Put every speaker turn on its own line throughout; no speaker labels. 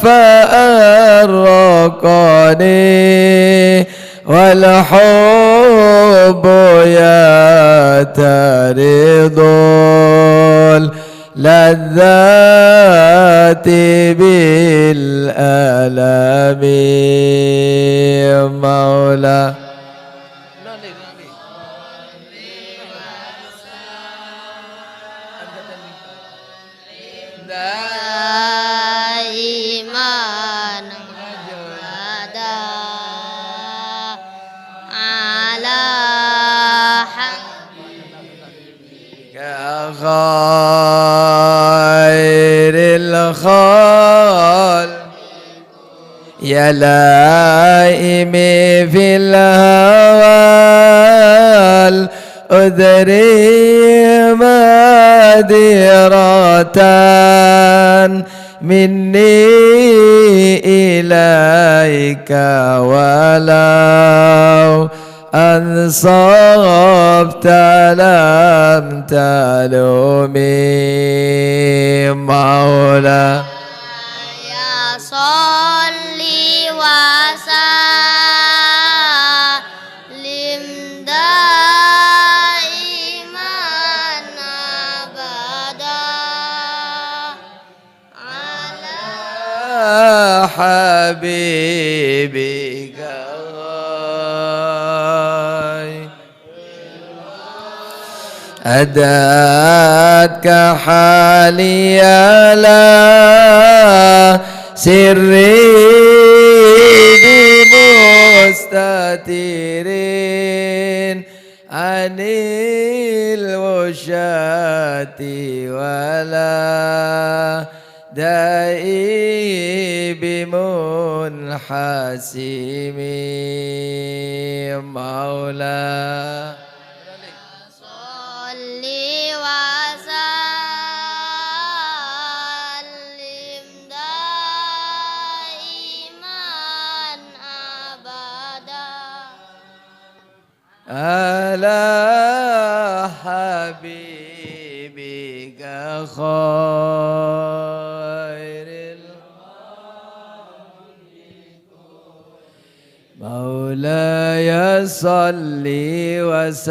فرقني والحب يعترض اللذات بالألم مولا خير الخلق يا لائم في الهوى أدري مديرة مني إليك ولو أنصبت لم تلومي مولا
يا صلي وسلم دائما أبدا على
حبيبك أداتك حالي لا سري بمستترين عن الوشاة ولا دائي بمنحسم مولا على حبيبك خير مولاي صل وسلم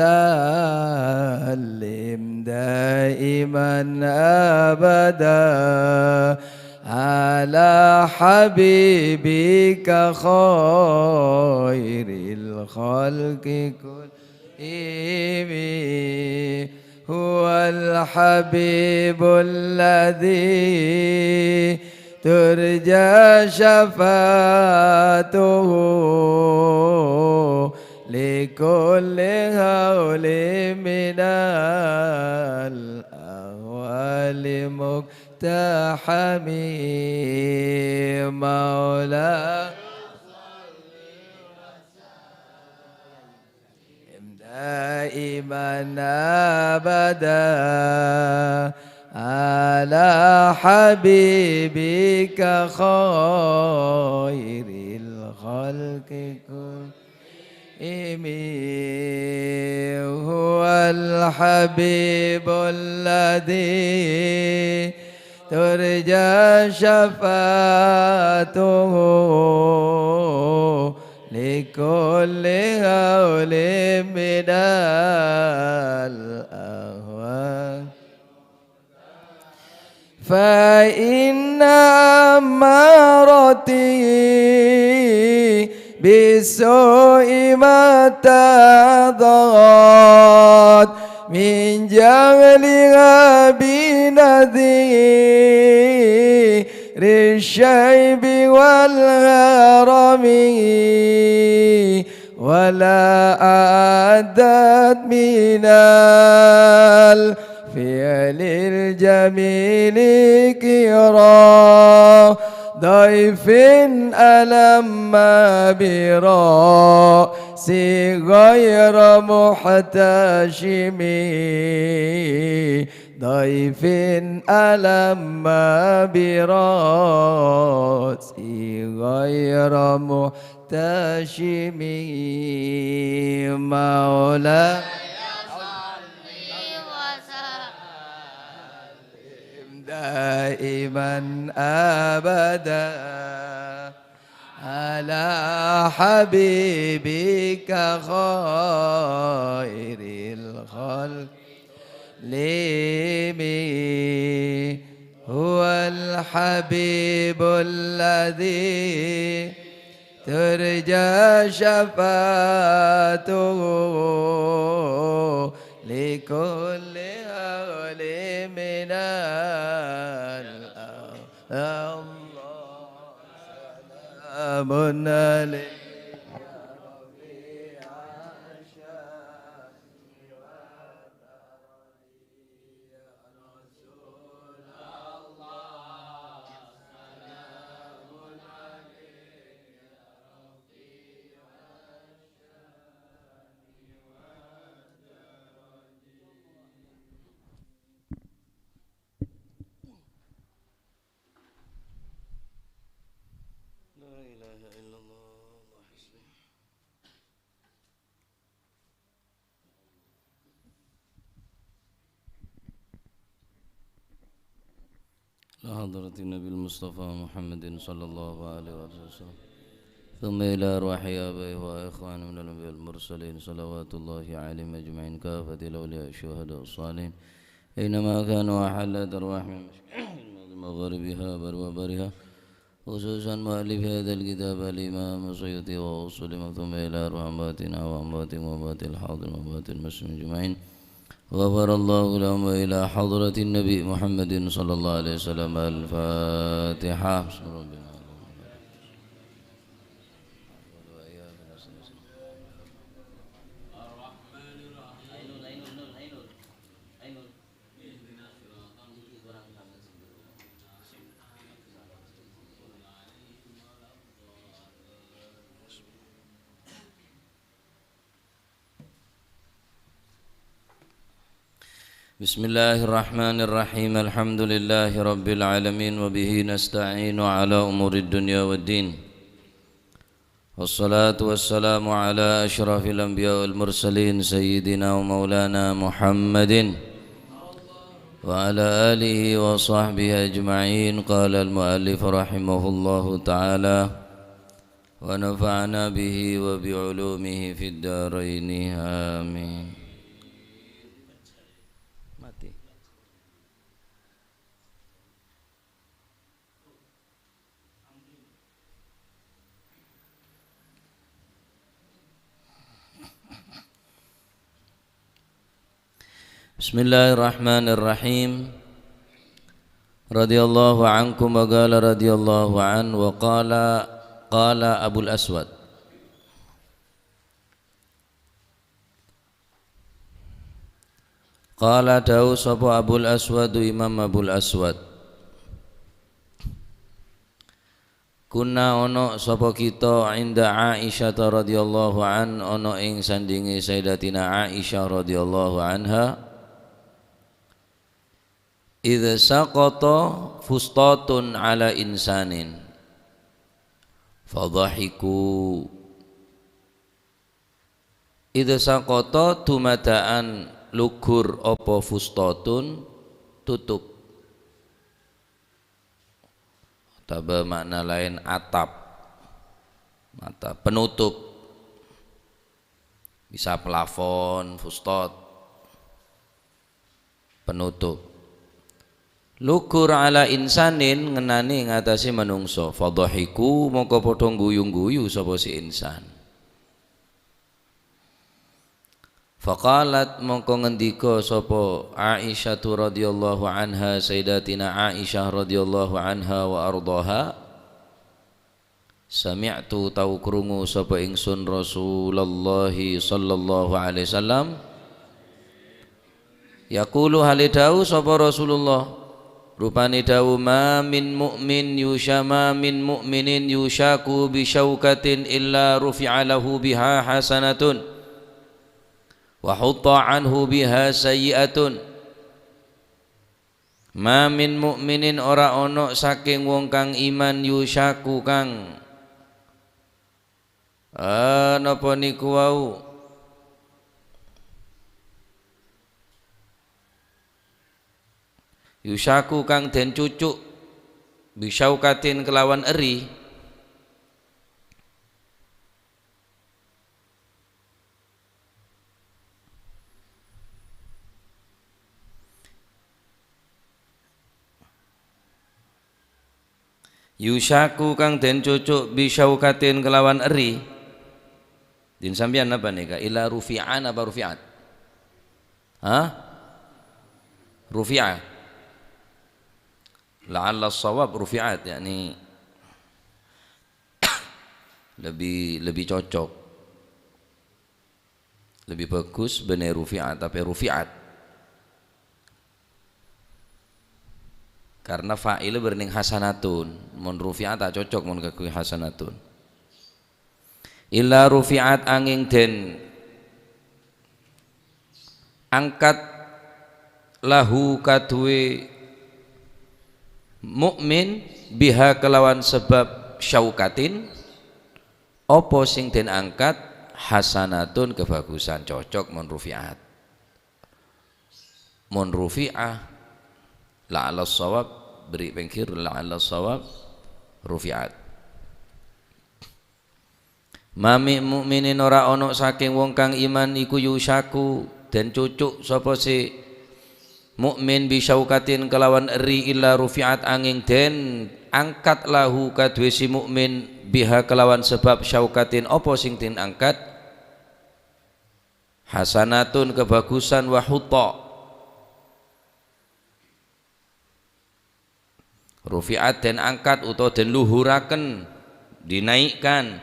دائما أبدا على حبيبك خير الخلق كلهم هو الحبيب الذي ترجى شفاعته لكل هول من الأهوال مقتحم مولا دائما أبدا على حبيبك خير الخلق كلهم هو الحبيب الذي ترجى شفاعته لكل هول من الأهوال فإن أمارتي بالسوء ما تضغط من جهلها بنذير الشيب والهرم ولا أعدت من الفعل الجميل كرام ضيف ألم برأس غير محتشم ضيف ألم برأس غير محتشم مولا دائما أبدا على حبيبك خير الخلق لمي هو الحبيب الذي ترجى شفاعته لكل هول من الله سلام عليك
حضرة النبي المصطفى محمد صلى الله عليه وسلم ثم إلى أرواح آبائه وإخوانه من الأنبياء المرسلين صلوات الله عليهم أجمعين كافة الأولياء الشهداء الصالحين أينما كانوا أحلت أرواح من مغربها وبرها خصوصا مؤلف هذا الكتاب الإمام السيوطي وأصول ثم إلى أرواح أمواتنا وأموات الحاضر وأموات المسلمين أجمعين غفر الله لهم وإلى حضرة النبي محمد صلى الله عليه وسلم. الفاتحة. بسم الله. Bismillahirrahmanirrahim. Alhamdulillahi rabbil alamin wa bihi nasta'inu ala umuri dunya waddin. Wassalatu wassalamu ala asyrafil anbiya wal mursalin sayyidina wa maulana Muhammadin wa ala alihi wa sahbihi ajma'in. Qala al-muallif rahimahullahu ta'ala wa nafa'ana bihi wa bi'ulumihi fid daraini amin. Bismillahirrahmanirrahim. Radhiyallahu ankum wa qala radhiyallahu an wa qala Abul Aswad. Qala dawu sapa Abul Aswad Imam Abul Aswad. Kunna ono sapa kita inda Aisyah radhiyallahu an ono ing sandinge Sayyidatina Aisyah radhiyallahu anha. Idza saqata fustatun ala insanin fadhahiku. Idza saqata tumadaan lugur apa fustatun tutup. Atau makna lain atap, mata penutup, bisa plafon, fustat, penutup. Lugur ala insanin ngenani ngatasi manungso fadhahiku mongko padha guyu-guyu sapa si insan. Faqalat mongko ngendika sapa Aisyah radhiyallahu anha Sayyidatina Aisyah radhiyallahu anha wa ardhaha. Sami'tu tau krungu sapa ingsun Rasulullah sallallahu alaihi wasallam yaqulu halidau sapa Rasulullah rupani dawu ma min mu'minin yushaku bi syaukatin illa rufi'a lahu biha hasanatun wa hutta anhu biha sayyi'atun. Ma min mu'minin ora ono saking wong kang iman yushaku kang napa niku wau Yushaku kang den cucuk bisyaukatin kelawan eri. Yushaku kang den cucuk bisyaukatin kelawan eri. Din sampeyan apa nika? Ila rufi'an apa rufi'at? Hah? Rufi'ah. La'alla as-shawab rufi'at, yakni lebih cocok. Lebih bagus bener rufi'at tapi rufi'at. Karena fa'il berning hasanatun, mun rufi'at tak cocok mun kakui hasanatun. Illa rufi'at angin den angkat lahu kadwe mukmin biha kelawan sebab syaukatin opo sing den angkat hasanatun kebagusan, cocok mun rufi'at. Mun rufi'ah la'alla shawab beri pengkir la'alla shawab rufi'at. Mami mukminin ora ono saking wong kang iman iku yushaku den cucuk sapa si mukmin bisyaukatin kelawan eri illa rufi'at angin den angkat lahu kadwe si mukmin biha kelawan sebab syaukatin opo sing den angkat hasanatun kebagusan wa hutta. Rufi'at den angkat utawa den luhuraken dinaikkan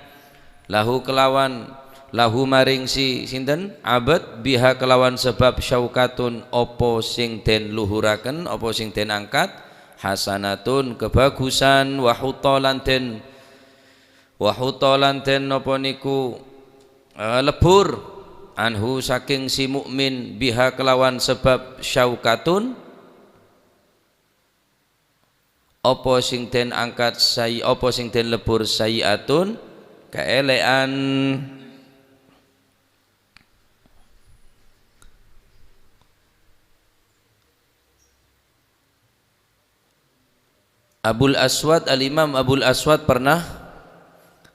lahu kelawan lahu maring si sinten abad biha kelawan sebab syaukatun opo sing den luhuraken opo sing den angkat hasanatun kebagusan wa hutalan den napa niku lebur anhu saking si mukmin biha kelawan sebab syaukatun opo sing den angkat opo sing den lebur sayiatun keelean. Abul Aswad, Al-Imam Abul Aswad pernah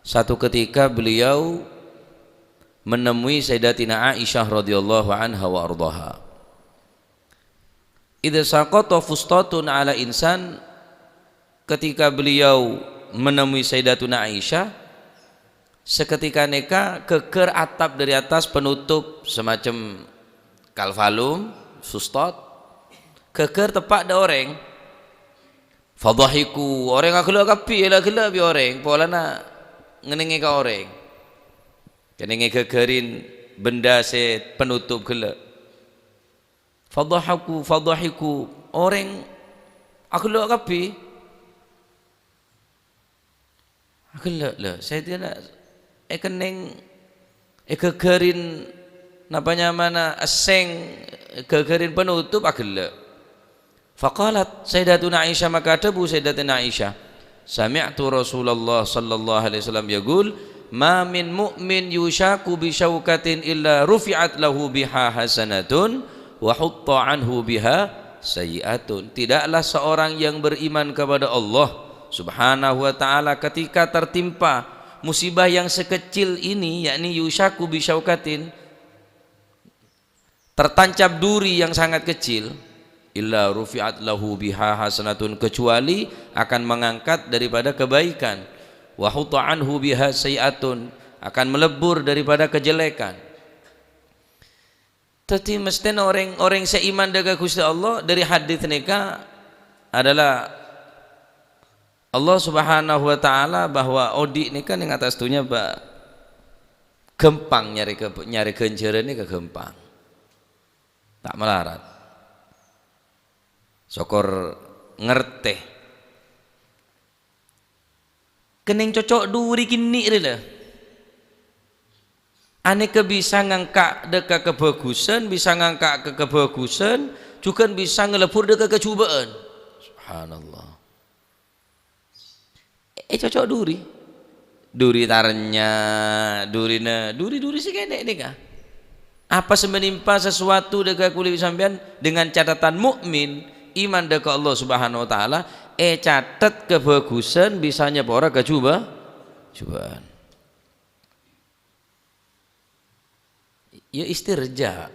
satu ketika beliau menemui Sayyidatina Aisyah radhiyallahu anha wa ardhaha. Idza saqata fustatun ala insan, ketika beliau menemui Sayyidatuna Aisyah, seketika neka keker atap dari atas penutup semacam kalvalum sustot keker tepak da orang fadahiku orang agak kapi lah gila bi orang pola na ngenenge ka orang kenenge kekerin benda se penutup gila fadahiku orang agak kapi agak lah saya tidak keneng kekerin napanya mana aseng kekerin penutup agak. Faqalat Sayyidatuna Aisyah, maka debu Sayyidatuna Aisyah, sami'tu Rasulullah sallallahu alaihi wasallam yaqul ma min mu'min yushaku bi syaukatin illa rufi'at lahu biha hasanatun wa hutta anhu biha sayiatun. Tidaklah seorang yang beriman kepada Allah subhanahu wa ta'ala ketika tertimpa musibah yang sekecil ini, yakni yushaku bi syaukatin, tertancap duri yang sangat kecil, illa rufi'at lahu biha hasanatun, kecuali akan mengangkat daripada kebaikan, wa hutta anhu biha sayiatun, akan melebur daripada kejelekan. Tapi mesti orang seiman dengan Gusti Allah dari hadis nika adalah Allah subhanahu wa ta'ala bahwa odi nika ning atas dunia ba gempang nyari kenceran ini kegempang tak melarat sokor ngerteh kening cocok duri kini rela aneka bisa ngangkat deka kebagusan, bisa ngangkat ke kebagusan, juga bisa ngelebur deka kecubaan. Subhanallah. Cocok duri tarenya, duri sih kayak ini kah? Apa semenimpa sesuatu deka kulit sampean dengan catatan mukmin iman dekat Allah Subhanahu wa taala catat kebagusan bisanya para cobaan. Ya istirja.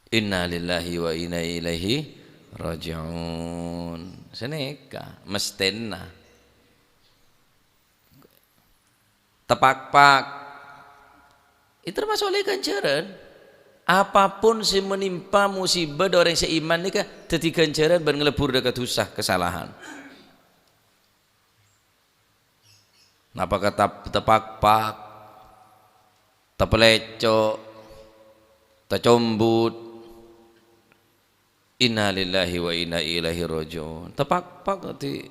Inna lillahi wa inna ilaihi raji'un. Seneka mestena. Tepak-pak. Itu termasuk oleh ganjaran. Apapun si menimpa musibah dari orang seiman ni kah teti ganjaran ban ngelebur dekat dosa kesalahan. Napa kata tepak-pak, tepelecok, tecombut. Inna lillahi wa inna ilaihi raji'un. Tepak-pak nanti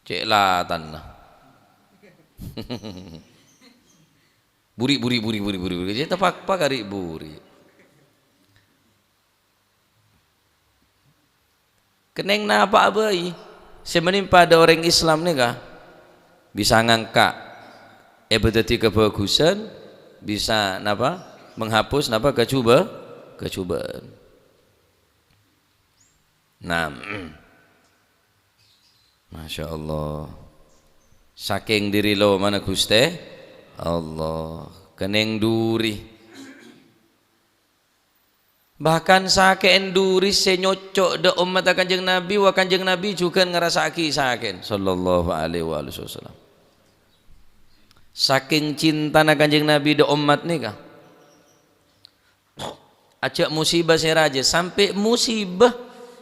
cek latan. Buri. Jadi tepak-pak hari buri. Keneng napa abai? Semenimpa ada orang Islam ni kah? Bisa ngangkat berarti kebagusan, bisa napa? Menghapus napa kecubaan. Nah, Masya Allah. Saking diri lo mana Guste Allah keneng duri, bahkan saking duri senyocok de umat kanjeng Nabi wa kanjeng Nabi juga ngerasaki saking sallallahu alaihi wasallam. Saking cinta na kanjeng Nabi de umat ni kah ajak musibah saya raja sampai musibah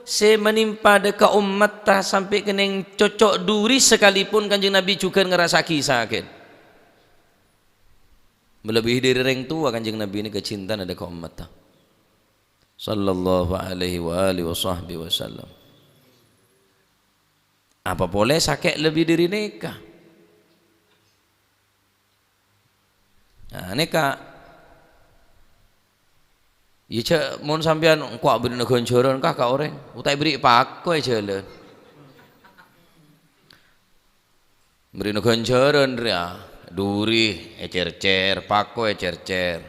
saya menimpa dekat umat tak sampai keneng cocok duri sekalipun kanjeng Nabi juga ngerasaki saking. Melebihi dari orang tua kanjeng Nabi ini kecintaan ada kaum umat sallallahu alaihi wa alihi wasallam. Apa boleh sakit lebih dari nikah? Nah, nikah ya cak mon sampean kuat beri gonjoran kah ka orang utai beri pakoi jalan beri gonjoran dia duri ecer-cer pako ecer-cer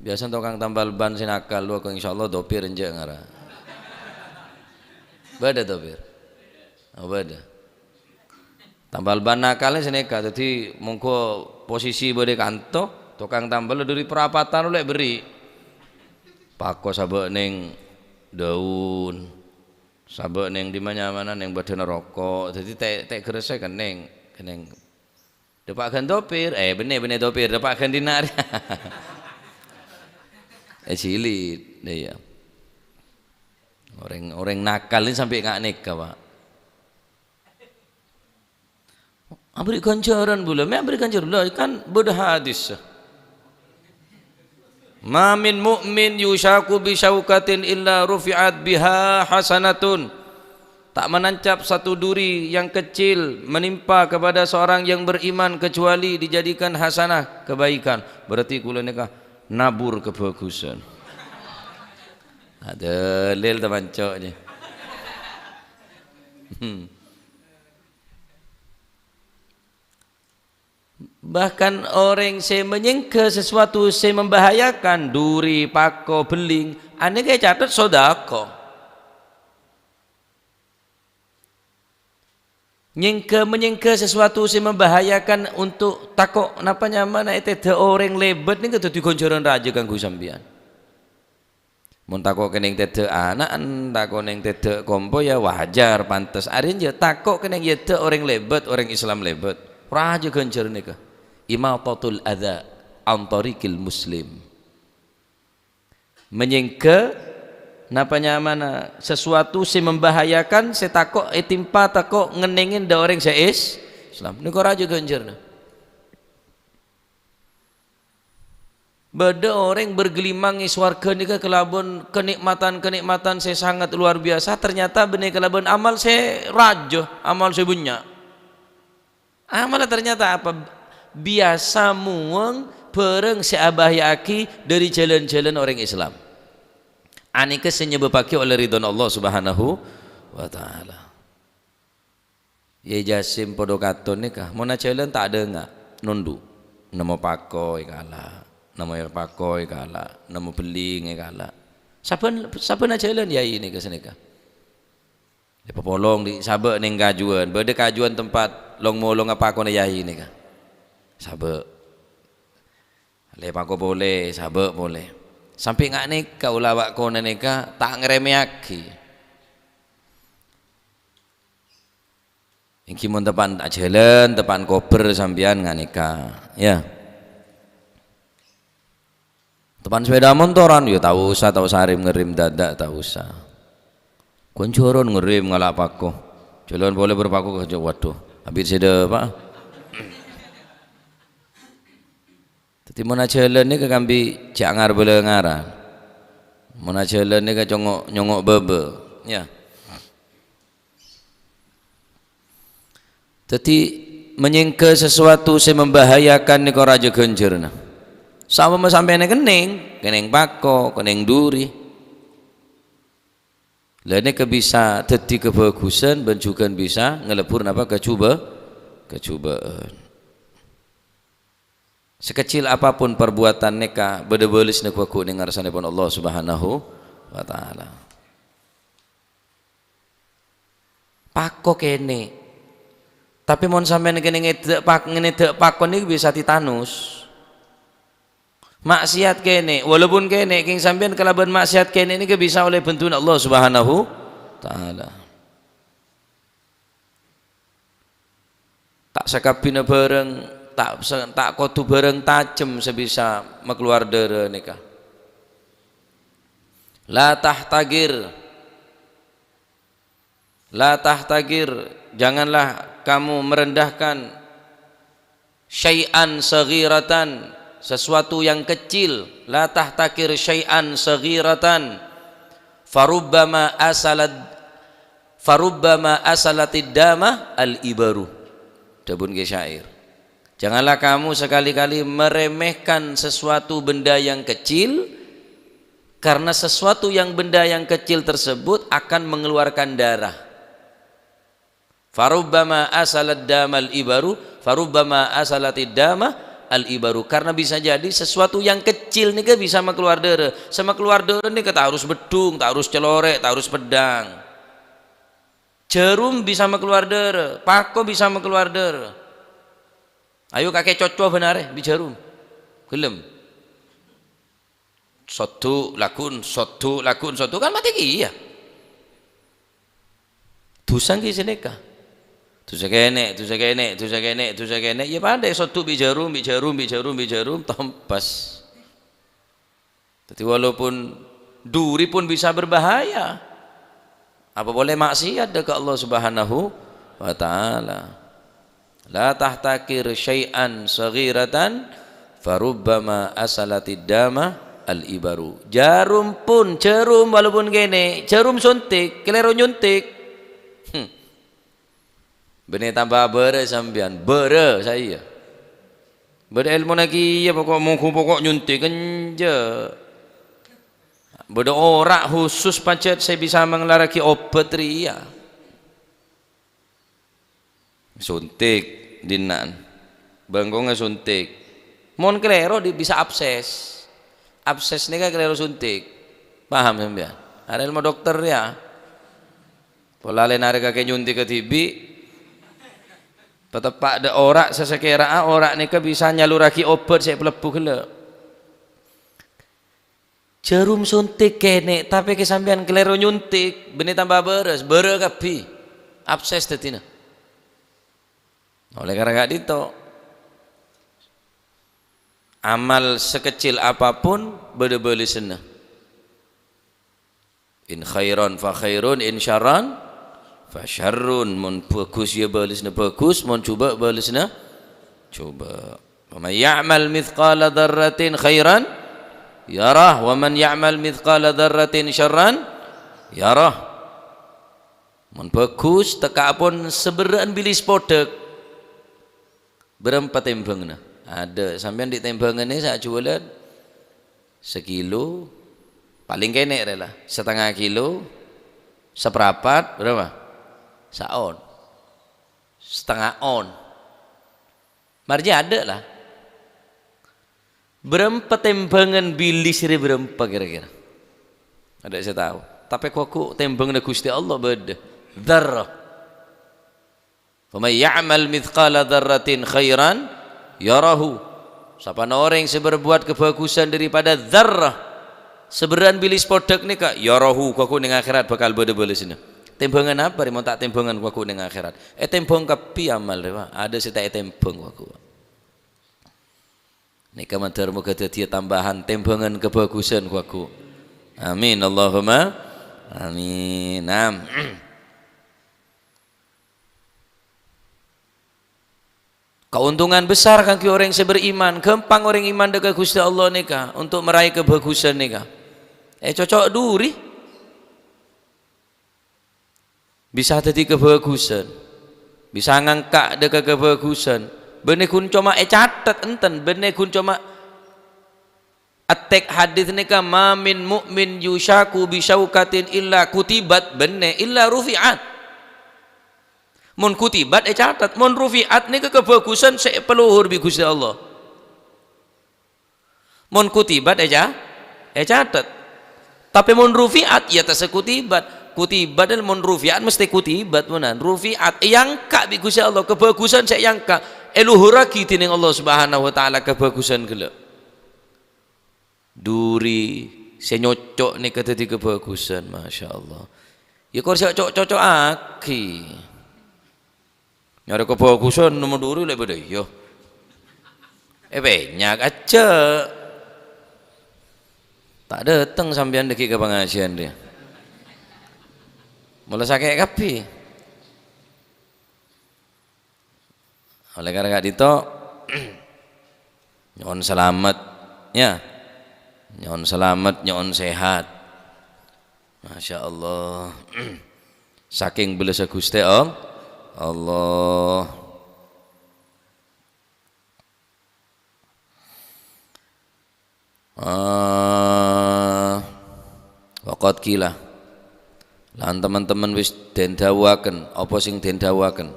biasa tukang tambal ban sinakal lu kang insyaallah dopir enje ngara bada dopir bada tambal ban nakalnya sineka jadi mongko posisi bade kanto tukang tambal duri perapatan lu beri pako sabek neng daun sabek neng di mana-mana neng badan rokok jadi tek gresek keneng dapatkan dopir, bener dopir, dapatkan dinar. Cilit, dia. Orang nakal ini sampai nggak nikah pak. Beri ganjaran pula, beri ganjaran kan berhadis. Ma min mu'min yushaku bi syaukatin illa rufi'at biha hasanatun. Tak menancap satu duri yang kecil menimpa kepada seorang yang beriman kecuali dijadikan hasanah kebaikan. Berarti kula nikah nabur kebagusan. Ada lel terbancoknya. Bahkan orang saya menyangka sesuatu saya membahayakan duri, pako, beling, ane kayak catat sodako. Menyangka sesuatu yang membahayakan untuk takok napa nyaman itu orang lebat ni ketu digonjoran raja kanggo sampean. Mun takok kening tede anak takok ning tede kompo ya wajar pantes. Arin je takok kening yete orang lebat, orang Islam lebat. Raja gonjor nika. Imatatul adza an tariqil muslim. Menyangka napa nyamana sesuatu si membahayakan saya takok timpa takok ngenengin da orang saya Islam ni ko raja ganjarna beda orang bergelimang iswarga ni kelabon kenikmatan saya sangat luar biasa ternyata benih kelabon amal saya raja amal saya bunyak amal ternyata apa biasa muang pereng si abah yaki dari jalan-jalan orang Islam anike senyebabake oleh ridwan Allah Subhanahu wa taala. Ya jasim podo katon nikah, mau jalan tak ada enggak nundu. Namo pakoi kala, namo pakoi kala, namo beling kala. Saben jalan yai nika senika. Di pepolong di sabek ning kajuan, bade kajuan tempat long molong apa kone yai nika. Sabek. Le pako boleh, sabek boleh. Sampai ngak nika ulah wak kone nika tak ngeremeaki. Iki mun tepan tak jalan, tepan kober sampean ngak nika. Ya. Tepan sepeda motoran ya tak usah sarim ngerim dadak tak usah. Koncoron ngerim ngalak pako. Jalan boleh berpaku ke waduh. Habis seda Pak. Tadi mun jalan ni ke kambi jangar bele ngaran. Mun jalan ni ke nyongok bebe. Ya. Tadi menyingke sesuatu yang membahayakan ni kau raja genjerna. Sama sampai kening pako, kening duri. Lainnya bisa tadi kebagusan dan juga bisa ngelebur apa kecubaan. Sekecil apapun perbuatan neka bedebelis nek waku ning ngarsanipun Allah Subhanahu wa taala. Pako kene. Tapi mon sampean kene ngedek pakon iki bisa ditanus. Maksiat kene walaupun kene king sampean kelaban maksiat kene ini bisa oleh bantuan Allah Subhanahu taala. Tak sakabina bareng tak kotu bareng tajem sebisa makluar dere nika. La tahtagir janganlah kamu merendahkan syai'an saghiratan sesuatu yang kecil. La tahtakir syai'an saghiratan farubbama asalatid dama al-ibaru. Dabun ke syair. Janganlah kamu sekali-kali meremehkan sesuatu benda yang kecil, karena sesuatu yang benda yang kecil tersebut akan mengeluarkan darah. Farubbama asalad dama al-ibaru farubbama asalatid dama al-ibaru, karena bisa jadi sesuatu yang kecil nih bisa keluar darah. Sama keluar darah nih tak harus bedung, tak harus celorek, tak harus pedang. Jarum bisa keluar darah, pako bisa keluar darah. Ayo kakek cocok benar bi jarum. Gelem. Sotu lakun kan mati iya. Dusan ki seneka. Tusa kene ya pandai sotu bi jarum tempas. Jadi walaupun duri pun bisa berbahaya. Apa boleh maksiat dekat Allah Subhanahu wa taala. La tahtakir syai'an saghiratan farubbama asalatid dama al-ibaru. Jarum walaupun kene, jarum suntik, kelero nyuntik. Benih tambah bere sampean, bere saya. Bere ilmu lagi ya pokok nyuntik kenje. Bede orak khusus pancet saya bisa mengelaraki obat ria. Suntik dinan. Bangkongnya suntik. Mon kelero bisa abses. Abses ini kan kelero suntik. Paham sampean? Ada ilmu dokter ya. Pola lain hari kakek nyuntik ke tibi. Petepak ada orak sesekira orak nika bisa nyaluraki obat saya pelebu gele. Jarum suntik kene tapi kesampean kelero nyuntik benih tambah beres kapi abses tetina. Oleh karena itu amal sekecil apapun beda-beda senah. In khairan fa khairun, in syarran fa syarrun. Mun bagus ya balisna bagus, mun coba balisna coba. Wa may ya'mal mithqala dzarratin khairan yarah, wa man ya'mal mithqala dzarratin syarran yarah. Mun bagus teka pun seberaan bilis podek berempat tembangna ada sampean di tembangan ini saya jualan sekilo paling kene rela setengah kilo seperapat berapa saon setengah on marja ada lah berempat tembangan bilis ini berempat kira-kira Ada saya tahu. Tapi kuaku tembang na Gusti Allah beda. Dzarrah. Faman ya'mal mithqala dzarratin khairan yarahu. Siapa orang yang berbuat kebagusan daripada dzarrah, seberan bilis podak nika yarahu kuaku ning akhirat bakal beda balesna. Tembangan apa mau tak tembangan kuaku ning akhirat. Tembang kapi amal Pak. Ada saya tembang kuaku. Nika madar muga dadi tambahan tembangan kebagusan kuaku. Amin Allahumma amin. Keuntungan besar kaki orang yang beriman, gampang orang iman dekat Gusti Allah nika untuk meraih kebagusan nika. Cocok duri. Bisa jadi kebagusan. Bisa ngangkat dekat kebagusan. Bene kun cuma catat enten, bene kun cuma atek hadis nika ma min mu'min yushaku bi syaukatin illa kutibat bene illa rufi'at. Mun kutibat catat, mun rufi'at nika kebagusan saya peluhur bi Gusti Allah. Mun kutibat catat. Tapi mun rufi'at ya tasekutibat. Kutibat dan mun rufi'at mesti kutibat menan. Rufi'at yang kak bi Gusti Allah kebagusan saya yang kak eluhuraki tining Allah Subhanahu wa taala kebagusan gela. Duri saya nyocok nika dadi kebagusan, masyaallah. Ya kok cocok aki. Nyari kebagusan nomor duri lek beda yo. Banyak aja. Tak datang sampean deki ke pengajian dia. Mulai sakit kapi. Oleh karena itu nyon selamat ya. Nyon selamat, nyon sehat. Masya Allah. Saking belas Gusti Allah. Waqat kila lan teman-teman wis den dawaken apa sing den dawaken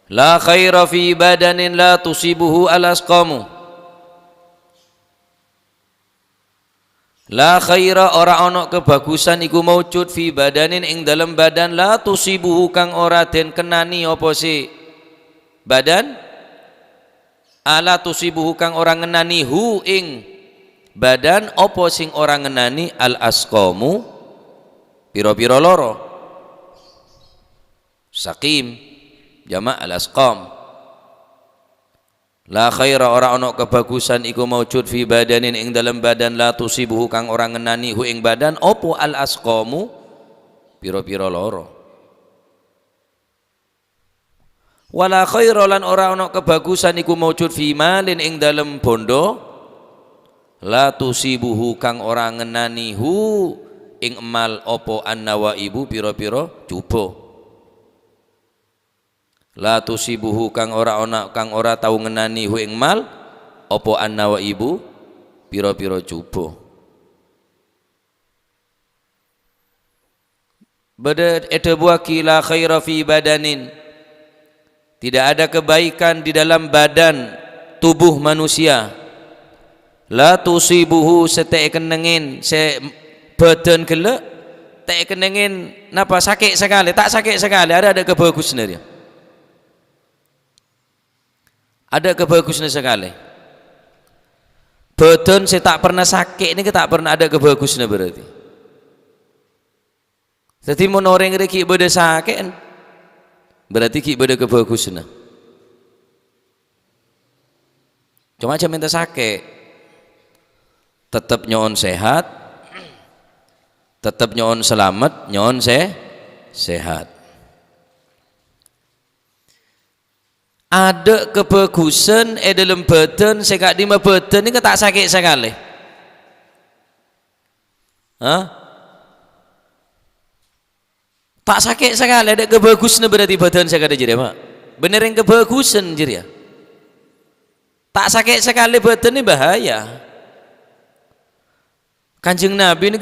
la khaira fi badanin la tusibuhu alasqamu. La khaira ora ana kebagusan iku maujud fi badanin ing dalam badan la tusibuhu kang ora den kenani apa si badan ala tusibuhu kang ora ngenani hu ing badan apa sing ora ngenani al asqamu pira-pira loro sakim jamak al asqam. La khaira ora ana kebagusan iku maujud fi badanin ing dalam badan la tusibuhu kang ora ngenani hu ing badan opo al asqamu pira-pira loro. Wala khaira lan ora ana kebagusan iku maujud fi malin ing dalam bondo la tusibuhu kang ora ngenani hu ing emal opo annawaibu pira-pira cuba. La tusibuhu kang ora tau ngenani hu ing mal apa annawa ibu pira-pira cuba. Bada edabwaki la khaira fi badanin. Tidak ada kebaikan di dalam badan tubuh manusia. La tusibuhu sete kenengin se badan gelek tak kenengin napa sakit sekali tak sakit sekali ada kebagusan dia. Ada kebagusan sekali. Badan saya tak pernah sakit ini tak pernah ada kebagusan berarti. Jadi mau orang ini ki beda sakit berarti ki beda kebagusan. Cuma aja minta sakit, tetap nyon sehat, tetap nyon selamat, nyon sehat. Ada kebagusan dalam badan sekak di badan ini tak sakit sekali. Tak sakit sekali ada kebagusan berarti badan sekak ada jadi Pak. Bener yang kebagusan jadi ya. Tak sakit sekali badan ini bahaya. Kanjeng Nabi ini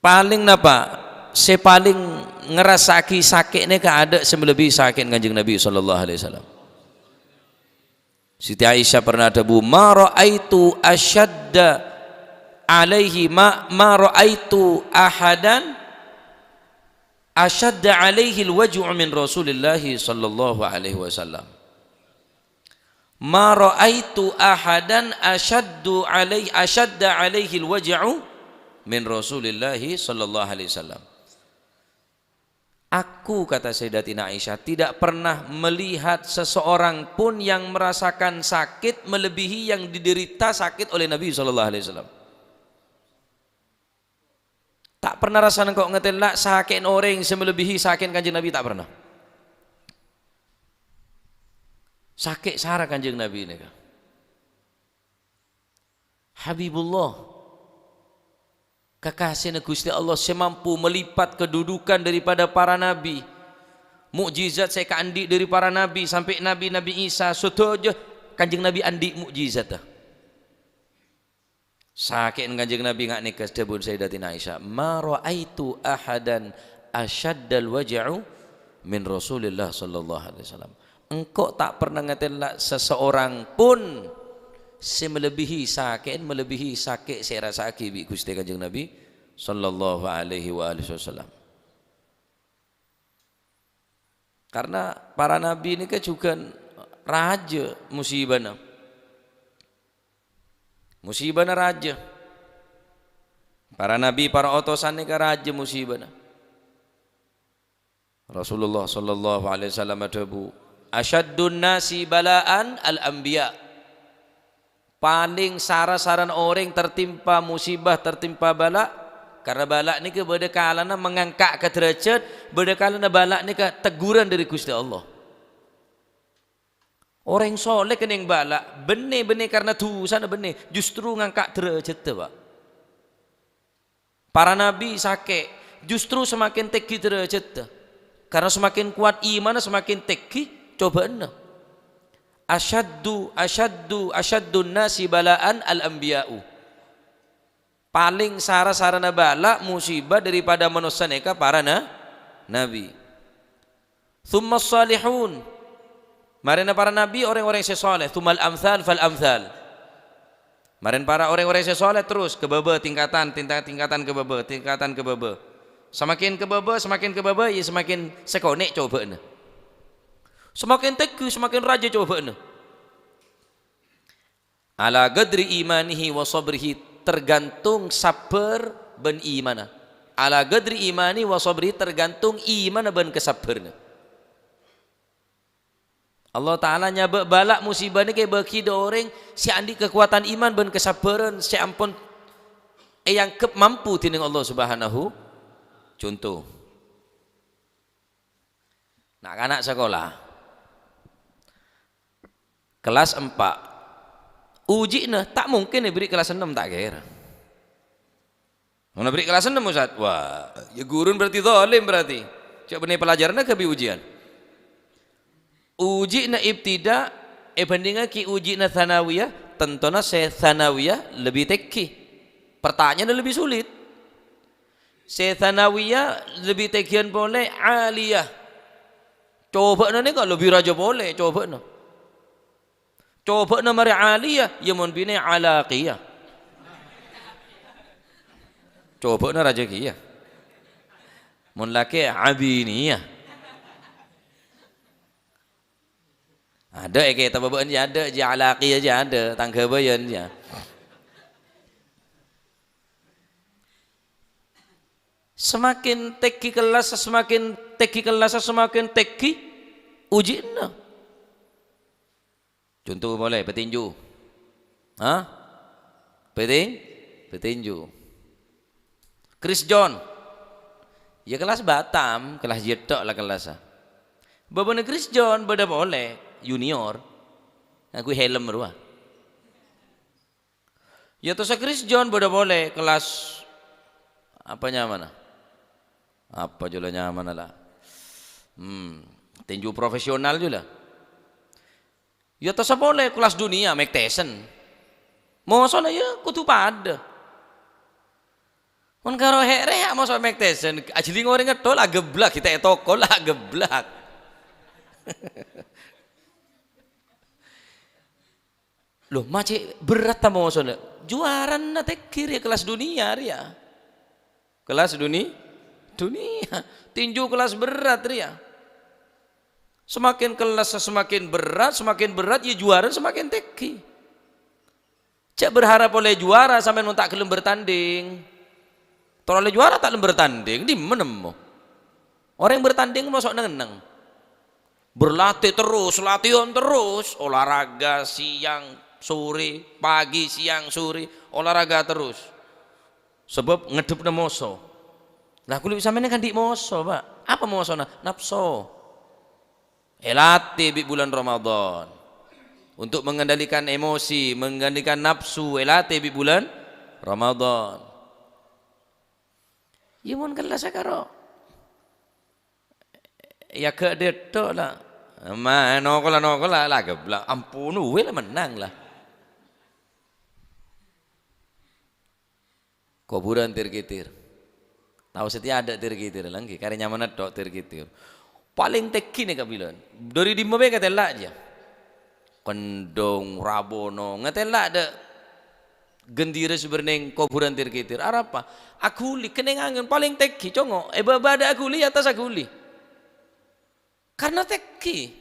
paling napa? Paling ngerasaki sakit ini ada lebih sakit Kanjeng Nabi sallallahu alaihi wasallam. Siti Aisyah pernah ada bu ma raaitu asyadda
alaihi ma ra'aitu ahadan asyadda alaihi alwaj'u min Rasulillah sallallahu alaihi wasallam. Ma ra'aitu ahadan asyadda alaihi alwaj'u min Rasulillah sallallahu alaihi wasallam. Aku, kata Sayyidatina Aisyah, tidak pernah melihat seseorang pun yang merasakan sakit melebihi yang diderita sakit oleh Nabi sallallahu alaihi wasallam. Tak pernah rasakan kok ngetelak sakit orang semelebihi sakit Kanjeng Nabi, tak pernah. Sakit sarah Kanjeng Nabi ini. Habibullah, kekasih Gusti Allah, semampu melipat kedudukan daripada para nabi. Mukjizat saya kandi dari para nabi sampai Nabi Isa sotojo Kanjeng Nabi andi mukjizat dah. Sakit Kanjeng Nabi ngak nikas debun Sayyidatina Aisyah, ma ra'aitu ahadan asyaddal waj'u min Rasulillah sallallahu alaihi wasallam. Engkau tak pernah ngetelak seseorang pun semelebihi sakit saya rasaki bi Gusti Kanjeng Nabi sallallahu alaihi wasallam. Karena para nabi ini kan juga raja musibahnya. Musibahnya raja. Para nabi, para utusan ini raja musibahnya. Rasulullah sallallahu alaihi wasallam adabu asyaddun nasi balaan al-anbiya. Paling saran orang tertimpa musibah, tertimpa bala, karena bala ini ke berdekalana mengangkat ke derajat, berdekalana bala ini ke teguran dari Gusti Allah. Orang soleh kena yang balak, benih karena dosa benih, justru ngangkat derajat tu, Pak. Para nabi sakit, justru semakin tinggi derajat tu. Karena semakin kuat iman, semakin tinggi cobaan. Asyaddun nasi balaan al-anbiya'u. Paling sarana balak musibah daripada manusia neka para nabi. Thumma salihun. Marina para nabi orang-orang yang soleh, tumal amthal fal amthal. Marin para orang-orang yang soleh terus ke bawah tingkatan ke bawah. Semakin ke bawah ya semakin sekonek cobaan. Semakin teguh semakin raja cobaan. Ala gadri imanihi wa sabrihi, tergantung sabar ben imana. Ala gadri imani wa sabrihi, tergantung iman ben kesabarna. Allah Ta'ala nyabak balak musibah ni kayak bagi orang si andi kekuatan iman dan kesabaran si ampun yang mampu tining Allah Subhanahu. Contoh, nak anak sekolah kelas 4 uji nah tak mungkin diberi kelas 6 tak kira. Mau beri kelas 6 Ustaz? Wah, ya gurun berarti zalim berarti. Cak benih pelajarannya ke ujian. Uji na ibtida bandingkan ki uji na thanawiyah, tentunya saya thanawiyah lebih teki. Pertanyaan lebih sulit. Saya thanawiyah lebih tekian boleh aliyah. Coba ni kalau lebih raja boleh coba na. Coba na mari aliyah ya mun bini alaqiyah. Coba na raja kiyah. Mun laki abiniyah. Ada kayak tababaan je ada, je alaqi aja ada, tangga bayan je. Semakin teki kelas, semakin teki ujiannya. Contoh boleh petinju. Petinju. Chris John. Ya kelas Batam, kelas jetok lah kelasnya. Babana Chris John beda boleh. Junior, aku helm berubah. Ya terus Chris John boleh kelas apa nyaman? Apa jula nyaman lah? Tinju profesional juga. Ya terus boleh kelas dunia, Mike Tyson. Mau soalnya ya kutu pada. Mon karo here ya mau soal Mike Tyson. Ajli ngoreng ngetol lah geblak kita toko lah geblak. Loh, macam berat ta mau sana. Juara na tekir ya kelas dunia ya. Kelas dunia. Tinju kelas berat ya. Semakin kelas semakin berat ya juara semakin teki. Cak berharap oleh juara sampai tak kelem bertanding. Kalau oleh juara tak kelem bertanding, di mana mo? Orang yang bertanding masuk neneng. Berlatih terus, latihan terus, olahraga siang, sore, pagi, siang, sore, olahraga terus. Sebab ngedep na moso. Lah kulit sampeyan kan di moso, Pak. Apa moso na? Nafsu. Latih di bulan Ramadan. Untuk mengendalikan emosi, mengendalikan nafsu, latih di bulan Ramadan. Ya mun kelas karo. Ya ke detok lah. Ma nokola lah geblak. Ampun, lah menang lah. Kuburan tirkitir. Tahu setia ada tirkitir lagi. Karena nyaman dok tirkitir. Paling teki nih kabilan. Dari di mobil katelak aja. Kendong, rabono, ngetelak ada. Gendira sebenarnya kuburan tirkitir. Apa? Aguli, keneng angin paling teki. Congo, bada aguli atas aguli. Karena teki.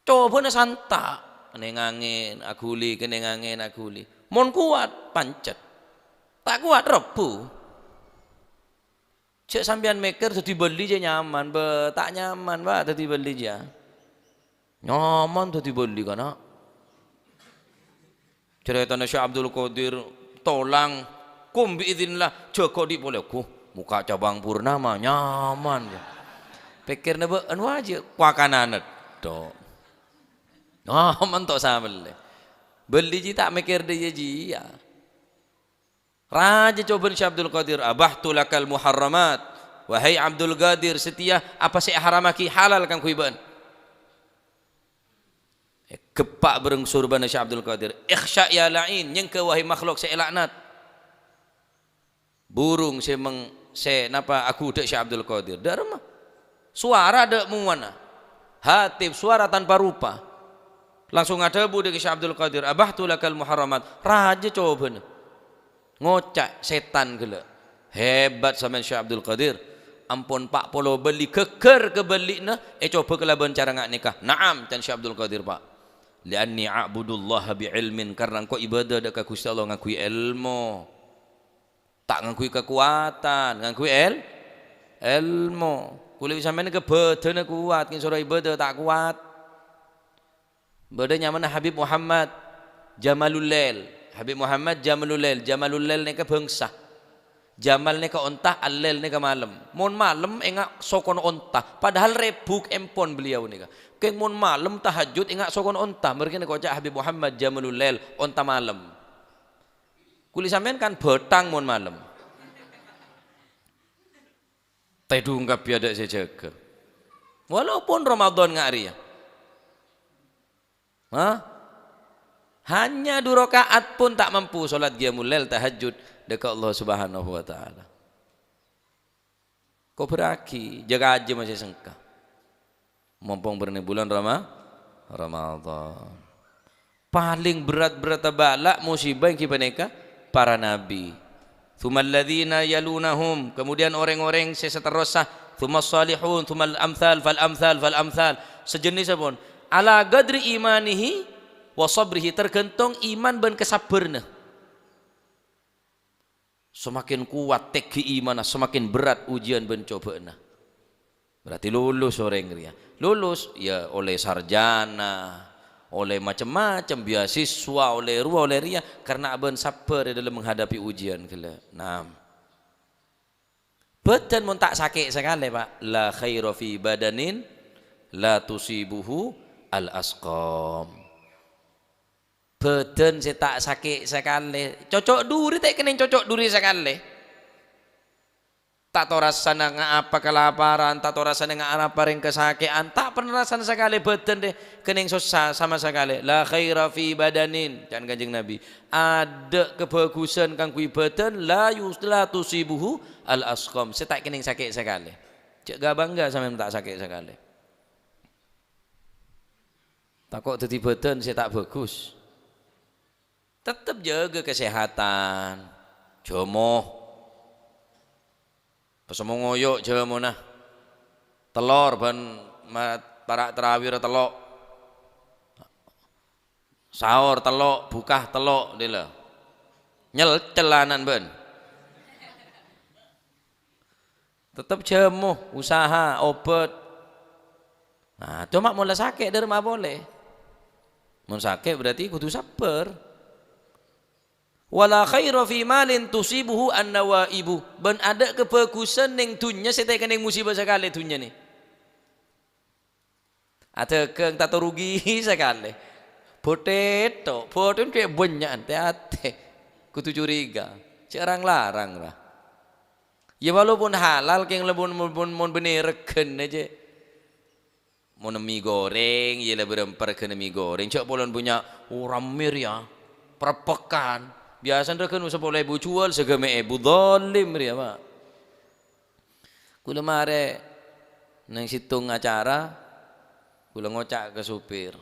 Coba na santa. Keneng angin, aguli, keneng angin, aguli. Mon kuat, pancet. Tak kuat rebu. Cek sampean maker tadi beli je nyaman, tak nyaman ba tadi beli je. Nyaman tadi beli kana. Ceritanya Syekh Abdul Qadir tolang kum biidznillah joko di bolehku muka cabang purnama nyaman. Pikirna be anu aja kuakanan tok. Nyaman tok samel. Beli je tak mikir dia je ya. Raja coba Syekh Abdul Qadir, abahtu lakal muharramat. Wahai Abdul Qadir, setia apa saya haramaki halal kang kuiban. Kepak bereng surban Syekh Abdul Qadir. Ikhsya ya la'in, nyengke wahai makhluk saya laknat. Burung saya napa aku dek Syekh Abdul Qadir. Dak remah. Suara dak muwana. Hatib suara tanpa rupa. Langsung ada bu dek Syekh Abdul Qadir, abahtu lakal muharramat. Raja coba ngocak setan gila. Hebat sama Syekh Abdul Qadir. Ampun pak polo beli keker ke beli na. Coba kelaban cara ngak nikah. Naam dan Syekh Abdul Qadir pak. Lianni a'budullah bi'ilmin. Karena engkau ibadah dekat Gusti Allah ngakui ilmu. Tak ngakui kekuatan. Ngakui ilmu. Kulit sampeyan ke badan kuat. Kin surah ibadah tak kuat. Badannya mana Habib Muhammad Jamalul Lail. Habib Muhammad Jamalul Lail. Jamalul Lail ni ke bangsa. Jamal ni ke ontah, al-lail ni ke malam. Mon malam engak sokon ontah. Padahal rebuk empon beliau ni ke. Keng mon malam tahajud engak sokon ontah. Mereka ni kocak Habib Muhammad Jamalul Lail ontah malam. Kuli sampean kan betang mon malam. Tedung kapi ada saya jaga. Walaupun Ramadan ngak ria. Hanya 2 rakaat pun tak mampu solat qiyamul lail tahajud dekat Allah Subhanahu wa taala. Kau beraki jaga aja masih sengkah. Mumpung berni bulan Ramadan. Paling berat bala musibah yang kipaneka para nabi. Tsumal ladzina yalunahum, kemudian orang-orang seterusnya, tsumas salihun, tsumal amsal fal amsal. Sejenis pun ala qadri imanihi wa sabrihi, tergantung iman dan kesabarna. Semakin kuat teki iman, semakin berat ujian dan cobaan. Berarti lulus orang dia. Lulus ya oleh sarjana, oleh macam-macam beasiswa, oleh ruah, oleh ria, karena aban sabar dalam menghadapi ujian kala. Nah. Badan mun tak sakit sekali, Pak. La khaira fi badanin la tusibuhu al-asqam. Badan saya tak sakit sekali. Cocok duri tak kena cocok duri sekali. Tak tahu rasanya ngapa kelaparan, tak tahu rasanya ngapa ring kesakitan, tak pernah rasanya sekali badan deh kena susah sama sekali. La khaira fi badanin, dan Kanjeng Nabi. Ada kebagusan kang kui badan la tusibuhu al asqam. Saya tak kena sakit sekali. Cek gak bangga sama tak sakit sekali. Takut tadi badan saya tak bagus. tetap jaga kesehatan, jomoh, pesemo ngoyok jomoh nah, telur ban para terawih telok, sahur telok, bukah telok, dela, nyel celanan ban, tetap jomoh, usaha, obat. Nah, cuma mulai sakit dari mah boleh. Mun sakit berarti kudu sabar. Wala khaira fi malin tusibuhu an-nawaibu. Ben ada kebagusan ning dunya setekan ning musibah sekali dunya ni. Ada keng tato rugi sekali. Potato kayak banyak hati-hati. Kudu curiga. Jarang larang lah. Ya walaupun halal keng lebon bener regen aja. Mau mie goreng, ya lah berempar ke mie goreng. Cak bolon punya ramir ya, perpekan. Biasa reken usah boleh ibu jual segame ibu dolim ya pak. Kula mare neng situng acara, kula ngocak ke supir.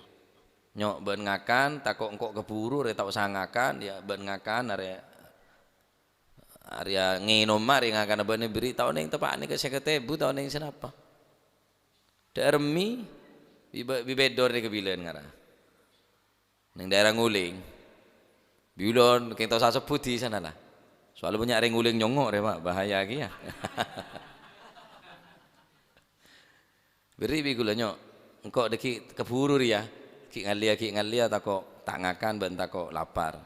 Nyok ben ngakan, takok engkok keburu, re tak usah ngakan, ya ben ngakan, area nginom mari ngakan ben beri tahun neng tepak nih ke seketebu tahun neng senapa. Dermi bibedor di kebilan ngara. Neng daerah Nguling. Bilon kita usah sebut di sana lah. Soalnya banyak orang Nguling nyongok deh Pak, bahaya lagi ya. Beri bigula nyok. Engkau deki keburu ya. Ki ngalia takok tak ngakan ben takok lapar.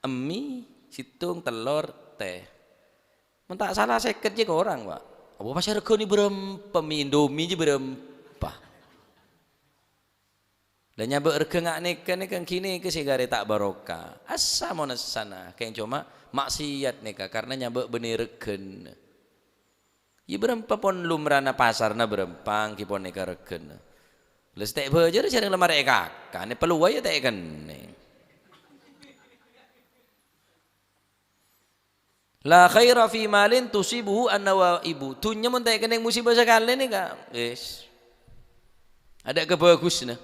Emi, situng, telur, teh. Mentak salah seket je ke orang Pak. Apa masih rego ni berempa mie Indomie je berempa. Dan nyabak rego ngak ni kan kini ke sigare tak barokah. Asa mau sana kayak cuma maksiat nika karena nyabak benih regen. Ya berempa pon lumrana pasarna berempang kipon nika regen. Les tek bejer jarang lemar kakak. Ni peluang ya tek kan. La khaira fi malin tusibuhu an-nawaibu. Dunya mun tak kena musibah sekali ni kak. Yes. Ada kebagusnya.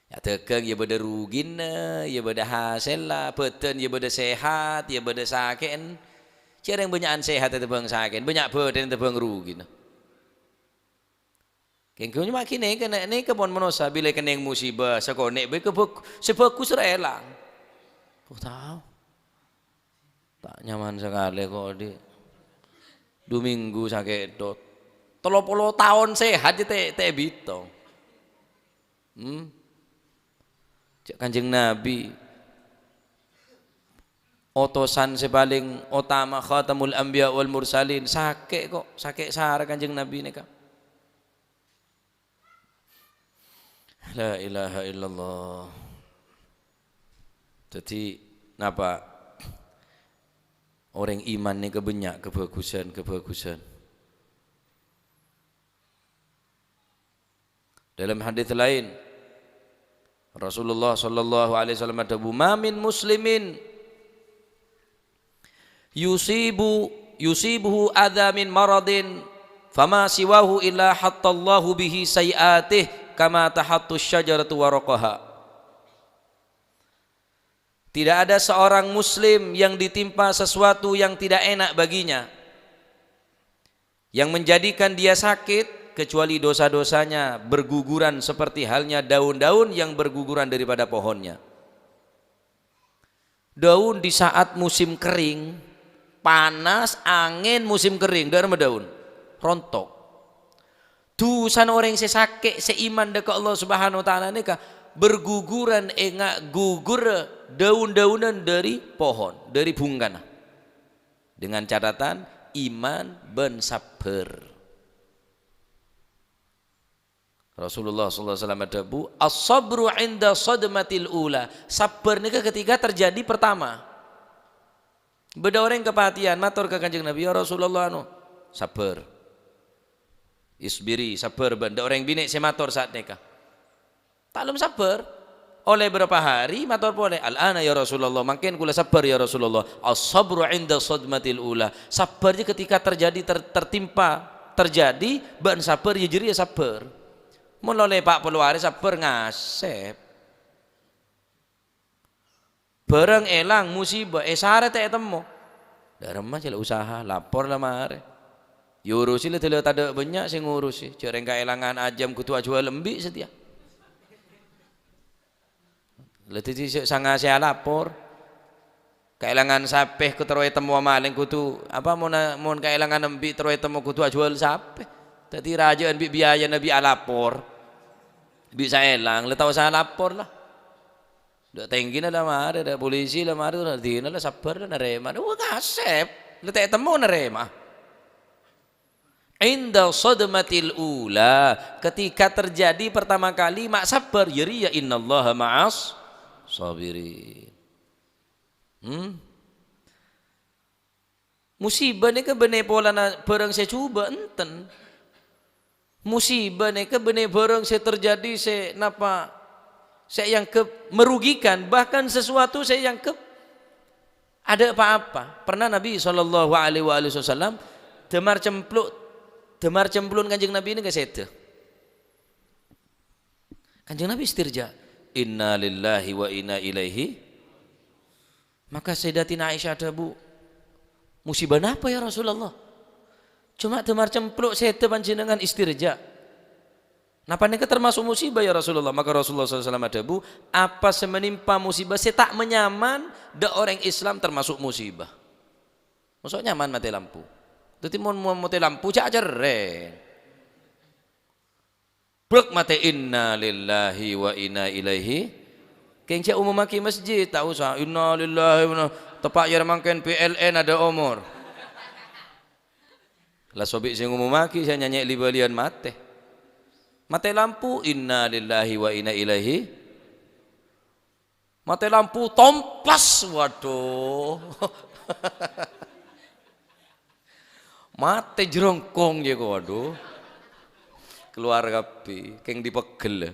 Ya tegang ya beda rugina, ya beda hasil lah, beten ya beda sehat, ya beda sakit. Jarang banyakan sehat itu bang sakit, banyak beten itu bang rugina. Kengkaunya makin ni kena ni kebon manusia bila kena musibah sekonek sebagus relang. Kau tahu? Tak nyaman sekali kok di 2 minggu sakit dot 30 tahun sehat je teh bito. Cak Kanjeng Nabi otosan sepaling utama khatamul anbiya wal mursalin sakit kok sakit sahara Kanjeng Nabi ni kak. La ilaha illallah. Jadi napa? Orang iman ni kebanyak kebagusan. Dalam hadis lain Rasulullah sallallahu alaihi wasallam ada ma min muslimin yusibuhu adza min maradin fama siwahu illa hattallahu bihi sayiatih kama tahattu syajaratu waraqaha. Tidak ada seorang muslim yang ditimpa sesuatu yang tidak enak baginya yang menjadikan dia sakit kecuali dosa-dosanya berguguran seperti halnya daun-daun yang berguguran daripada pohonnya. Daun di saat musim kering, panas, angin musim kering, dari daun rontok. Dusan orang sesakit seiman dekat Allah Subhanahu wa taala ni berguguran engak gugur daun-daunan dari pohon, dari bunggana. Dengan catatan iman ben sabar. Rasulullah sallallahu alaihi wasallam adabu as-sabru 'inda sadmatil ula. Sabar ni ketika terjadi pertama. Beda orang kepatian matur ke Kanjeng Nabi, ya Rasulullah sabar. Isbiri, sabar ben. Orang bini sematur saat nikah. Taklum sabar. Oleh berapa hari matur boleh al-ana ya Rasulullah, makin kula sabar ya Rasulullah. As-sabru 'inda sadmatil ula. Sabar ketika terjadi terjadi ban sabar ya jeri ya sabar. Mun oleh Pak Peluari sabar ngasep. Bareng elang musibah sare tak temu. Darem mah cila usaha lapor lah mare. Yurusi le tele tada banyak sing ngurusi. Cereng kaelangan ajam kutu ajual lembik setia. Letih sanga saya lapor. Kailangan sapeh ku teroy temu maling kutu apa mon kailangan embi teroy temu kutu ajual sapeh. Tadi raja embi biaya nabi alapor. Bisa elang, le tahu saya lapor lah. Dak tinggi na lah mare, dak polisi lah mare, dak dina lah sabar lah nerema. Wah kasep, le tak temu nerema. Inda sadmatil ula, ketika terjadi pertama kali mak sabar, yari ya innallaha ma'as sabirin. Musibah ni ke benih pola na barang saya cuba enten. Musibah ni ke benih barang saya terjadi saya napa saya yang ke merugikan bahkan sesuatu saya yang ke ada apa-apa. Pernah Nabi SAW demar cemplun kanjeng Nabi ini ke sete. Kanjeng Nabi istirja. Inna lillahi wa inna ilaihi. Maka Sayyidatina Aisyah ada bu, musibah apa ya Rasulullah? Cuma demar cempluk sete panjenengan istirja. Napa nika termasuk musibah ya Rasulullah? Maka Rasulullah SAW ada bu, apa semenimpa musibah saya tak menyaman, da orang Islam termasuk musibah. Maksudnya nyaman mati lampu. Jadi mau mati lampu cak jeren. Blok mati inna lillahi wa inna ilaihi. Kengca umum maki masjid tak usah inna lillahi wa inna tepak ya mangken PLN ada umur. Lah sobik sing umum maki saya nyanyi libalian mate. Mate lampu inna lillahi wa inna ilaihi. Mate lampu tomplas waduh. Mate jerongkong je waduh. Keluar kapi keng dipegel.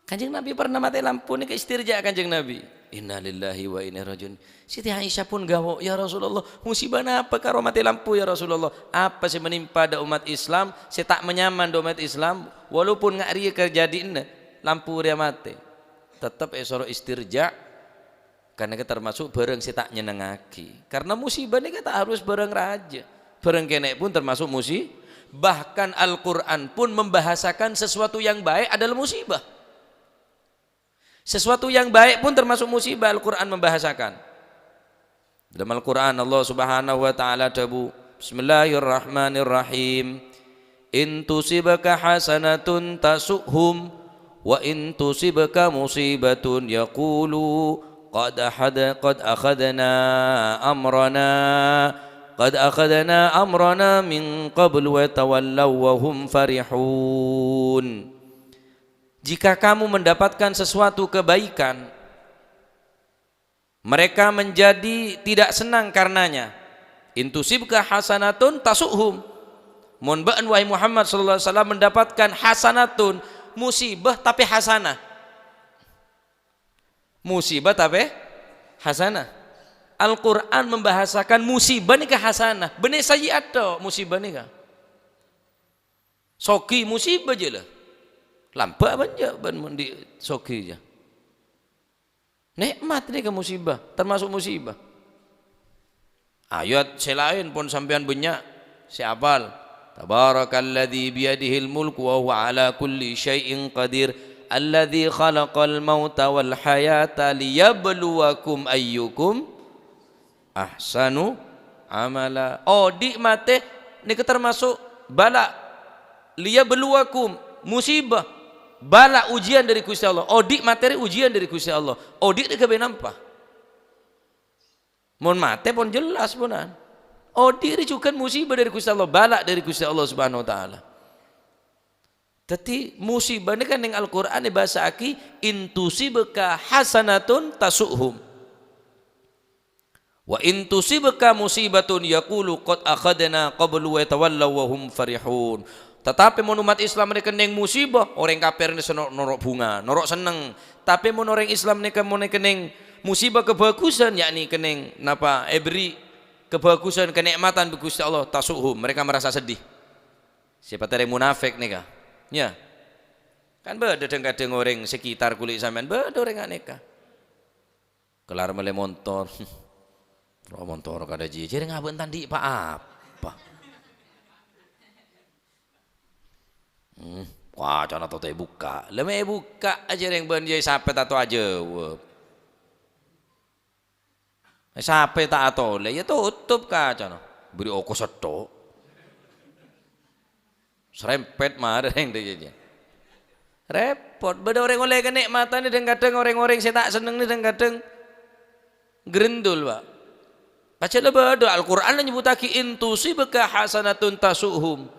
Kanjeng Nabi pernah mati lampu ni ke istirja kanjeng Nabi. Inna lillahi wa inna rajiun. Siti Aisyah pun gawok ya Rasulullah. Musibah apa karo mati lampu ya Rasulullah? Apa sih menimpa da umat Islam? Saya tak menyaman da umat Islam. Walaupun ngak ria kejadian lampu dia mati. Tetap esoro istirja. Karena kita termasuk barang saya tak nyenengaki. Karena musibah ni kita harus barang raja. Barang kenek pun termasuk musibah. Bahkan Al-Quran pun membahasakan sesuatu yang baik adalah musibah. Sesuatu yang baik pun termasuk musibah. Al-Quran membahasakan. Dalam Al-Quran Allah Subhanahu wa taala tabu Bismillahirrahmanirrahim. In tusibaka hasanatun tasuhum wa in tusibaka musibatun yaqulu qad akhadna amrana min qabl wa tawallaw wa hum farihun. Jika kamu mendapatkan sesuatu kebaikan, mereka menjadi tidak senang karenanya. Intusibka hasanatun tasuhum. Mun ba'an wahai Muhammad sallallahu alaihi wasallam mendapatkan hasanatun, musibah tapi hasanah. Musibah tapi hasanah. Al-Quran membahasakan musibah ni ke hasanah. Benih sayyiat tu musibah ni ke. Soki musibah je lah. Lampak banyak di soki je. Nikmat ni ke musibah, termasuk musibah. Ayat selain pun sampean banyak siapal. Tabarakalladzi biyadihil mulku wa huwa ala kulli syai'in qadir. Alladzi khalaqal mauta wal hayata liyabluwakum ayyukum ahsanu amala. Oh di mate ni termasuk bala liyabluwakum musibah. Bala ujian dari Gusti Allah. Odik materi ujian dari Gusti Allah. Odik dia kebe nampak. Mon mate pun jelas punan. Odik dia juga musibah dari Gusti Allah. Bala dari Gusti Allah Subhanahu wa taala. Tapi musibah ni kan yang Al-Quran bahasa aki intusibka hasanatun tasuhum. Wa intusibka musibatun yaqulu qad akhadna qablu wa tawallaw wa hum farihun. Tetapi mun umat Islam mereka kening musibah, orang kafir ni norok bunga, norok seneng. Tapi mun orang Islam mereka mun kening musibah kebagusan, yakni kening napa ebri kebagusan kenikmatan bi Gusti Allah tasuhum, mereka merasa sedih. Siapa tadi munafik nih kah? Ya. Kan beda kadang orang sekitar kulit sampean, beda orang aneka. kelar mele motor. Ro motor kada jijir ngaben tandi pak apa. Wah, cana tau buka. Leme buka aja yang banjai sapet atau aja. Sapet tak atau le ya tutup ka cana. Beri oko setok. Serempet mah ada yang dia. Repot. Beda orang oleh kenikmatan ni dan kadang orang-orang saya tak seneng ni dan kadang gerendul pak. Baca lebih Al-Quran menyebutaki intusi beka hasanatun tasuhum.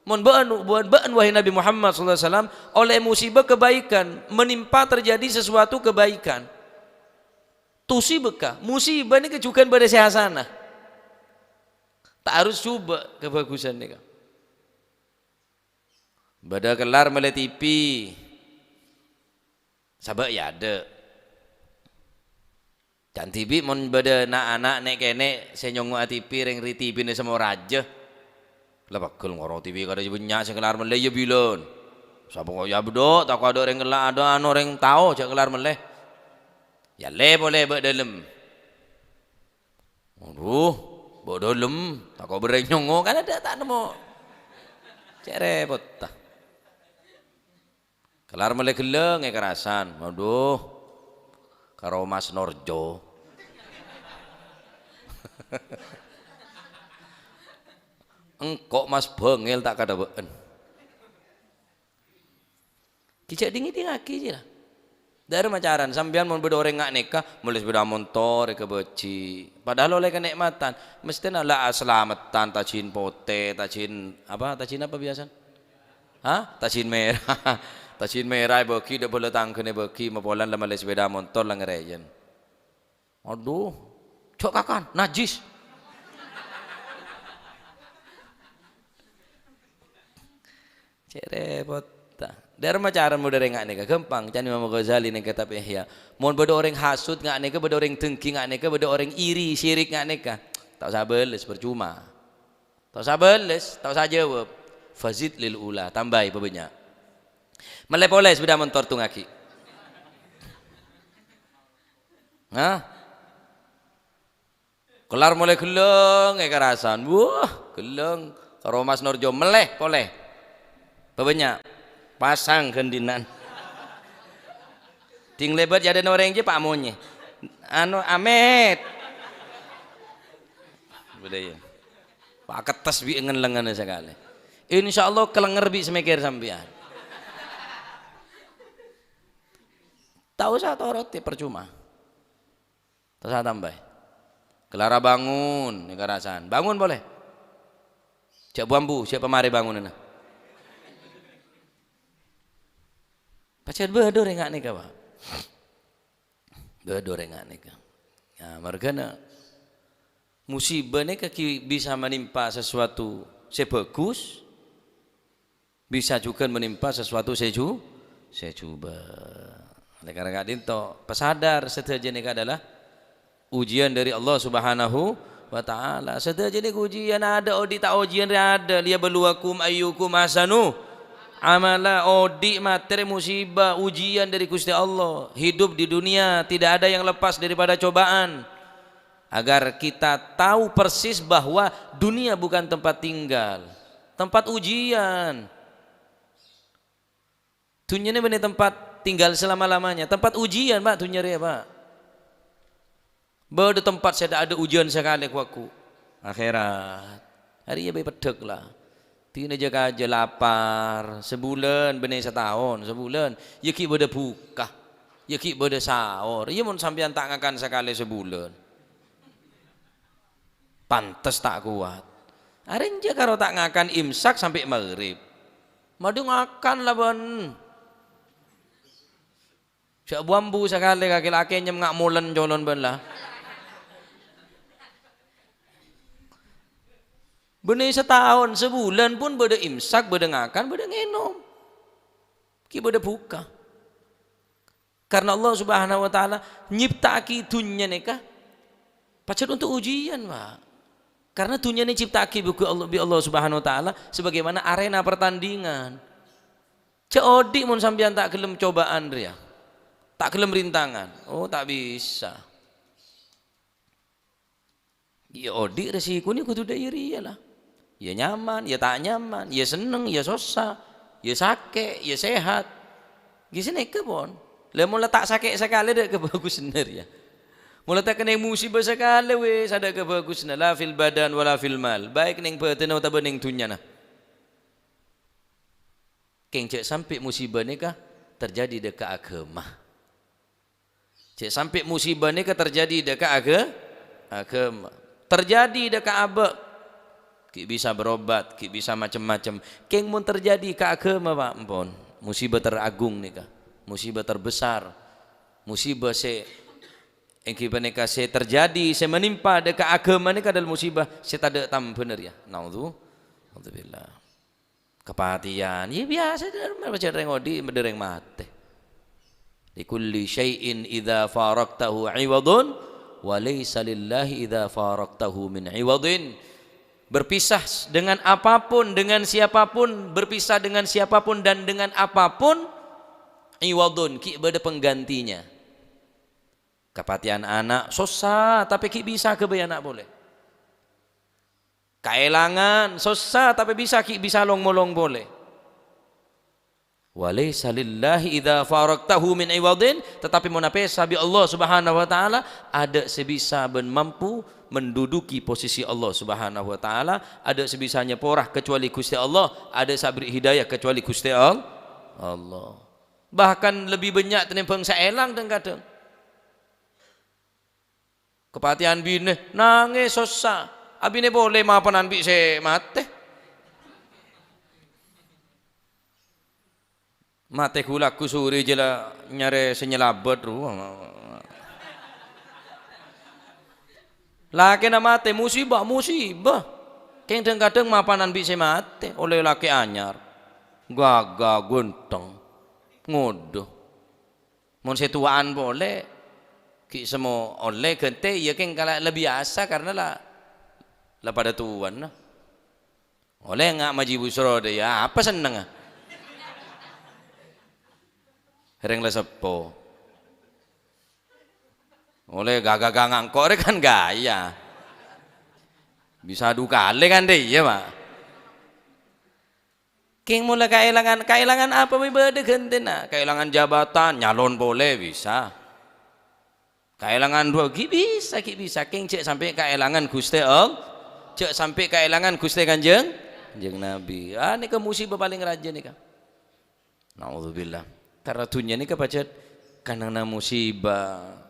Mohon ba'an wahai Nabi Muhammad SAW, oleh musibah kebaikan menimpa terjadi sesuatu kebaikan. Tusi beka musibah ni kejukan pada si hasanah. Tak harus coba kebagusan ni. Bada kelar mele TV. Sabak ya ada. Dan TV mon bada anak-anak nek kene senyong TV ring ri TV ni semua raja. Lah bakal ngoro TV kada banyak sing kelar meleh ya bilon. Sapa kok ya bedok tak ada orang kelak ada anu orang tahu cak kelar meleh. Ya le boleh bak dalam. Aduh, bak dalam tak kau bereng nyongo kan ada tak nemu. Cek repot tah. Kelar meleh geleng kerasan. Aduh. Karo Mas Norjo. Engkok Mas bengel tak kada been. Kijak dingin ngaki je lah. Dari macaran sambian mau beda orang ngak nikah, mulai sepeda motor ke beci. Padahal oleh kenikmatan, mesti nak lah selamatan, tajin pote, tajin apa biasa? Hah? Tajin merah. Tajin merah beki dak boleh tangkene beki mapolan lama le sepeda motor lah ngerejen. Aduh, cok kakan najis. Cek repot ta. Dari macaran mo dari ngak nika gampang. Cani Imam Ghazali ning kitab Ihya. Mun beda orang hasud ngak nika, beda orang dengki ngak nika, beda orang iri syirik ngak nika. Tak usah beles percuma. Tak usah beles, tak usah jawab. Fazid lil ula, tambahi banyak. Melepoles beda motor tu ngaki. Hah? Kelar mulai geleng kerasan. Wah, geleng karo Mas Norjo meleh poleh. Banyak pasang kendinan. Ting lebat jadi orang je Pak Monye. Anu Amet. Budaya. Pak ketes bi engen lengan sekali. Insyaallah kelenger bi semekir sampean. Tahu saya toroti percuma. Tak usah tambah. Kelara bangun, ni kerasan. Bangun boleh. Cak bambu, siapa mari bangun na. Pacar bedor engak nikah Pak. Bedor engak nikah. Ya, margana musibah ni kaki bisa menimpa sesuatu sebagus, bisa juga menimpa sesuatu secuba. Oleh karena itu pesadar setelah nikah adalah ujian dari Allah Subhanahu wa taala. Setelah ujian ada odi tak ujian ada liya beluakum ayyukum ahsanu amala odi materi musibah ujian dari Gusti Allah. Hidup di dunia tidak ada yang lepas daripada cobaan. Agar kita tahu persis bahwa dunia bukan tempat tinggal, tempat ujian. Dunia ini benar tempat tinggal selama-lamanya, tempat ujian Pak dunia ya Pak. Baru tempat saya ada ujian sekali aku akhirat. Hari ya bedek lah. Tina jaga aja lapar sebulan benih setahun sebulan. Ya ki beda buka, ya ki beda sahur. Ya mun sampean tak ngakan sekali sebulan. Pantes tak kuat. Arenja karo tak ngakan imsak sampai maghrib. Madu ngakan lah ben. Siap bambu sekali kaki laki nyem ngak mulen jolon ben lah. Benih setahun, sebulan pun beda imsak, beda ngakan, beda ngenom. Ki beda buka. Karena Allah Subhanahu wa taala nyiptaki dunia nikah pacar untuk ujian, Pak. Karena dunia ini ciptaki buku Allah bi Allah Subhanahu wa taala sebagaimana arena pertandingan. Ceodi mun sampean tak gelem cobaan ria. Tak gelem rintangan. Oh, tak bisa. Ya odi resiko ni kudu dairi lah. Ya nyaman, ya tak nyaman, ya seneng, ya susah, ya sakit, ya sehat. Gisine ke pon. Lah mula tak sakit sekali dak kebagus bener ya. Mula tak kena musibah sekali wis ada kebagusna la fil badan wala fil mal. Baik ning batin atau ning dunya nah. Keng cek sampai musibah ni kah terjadi dekat agama. Cek sampai musibah ni kah terjadi dekat agama. Terjadi dekat abak. Ki bisa berobat, ki bisa macam-macam. Keng mun terjadi ke agama Pak Mpon. Musibah teragung ni kah. Musibah terbesar. Musibah engki paneka terjadi menimpa dekat agama ni kadal musibah tak ada tam bener ya. Naudzubillah. Kepatian ya biasa macam reng odi dereng mate. Likulli syai'in idza faraqtahu 'iwadun wa laysa lillahi idza faraqtahu min 'iwadin. Berpisah dengan apapun, dengan siapapun, berpisah dengan siapapun dan dengan apapun, iwadun, ki beda penggantinya. Kepatian anak susah tapi ki bisa ke anak boleh. Kehilangan susah tapi bisa ki bisa long-molong boleh. Walaysa lillahi idza faraqtahu min iwadin, tetapi munapesa bi Allah Subhanahu wa taala ada sebisa ben mampu menduduki posisi Allah Subhanahu wa taala, ada sebisanya porah kecuali Gusti Allah, ada sabri hidayah kecuali Gusti Allah. Bahkan lebih banyak tenimbang saelang dan kadang kepatian bine nangis susah abine boleh mapanan bi se mate kulaku suri jela nyare senyelabat laki na mate musibah keng kadang mapanan bi se mate oleh laki anyar gaga gunteng ngodoh mon setuaan boleh ki semua oleh kente ya keng kala lebih biasa karena lah pada tuan nah oleh ngak maji busro deh ya apa seneng ah hereng lah sepo oleh gaga ngangkor kan gaya bisa adu kali kan deh ya pak king mulai kehilangan apa beda genten nah kehilangan jabatan nyalon boleh bisa kehilangan dua ki bisa king cek sampai kehilangan Gusti Allah cek sampai kehilangan Gusti Kanjeng Nabi ini ke musibah paling raja nih kan naudzubillah karena dunia ini kepacet karena musibah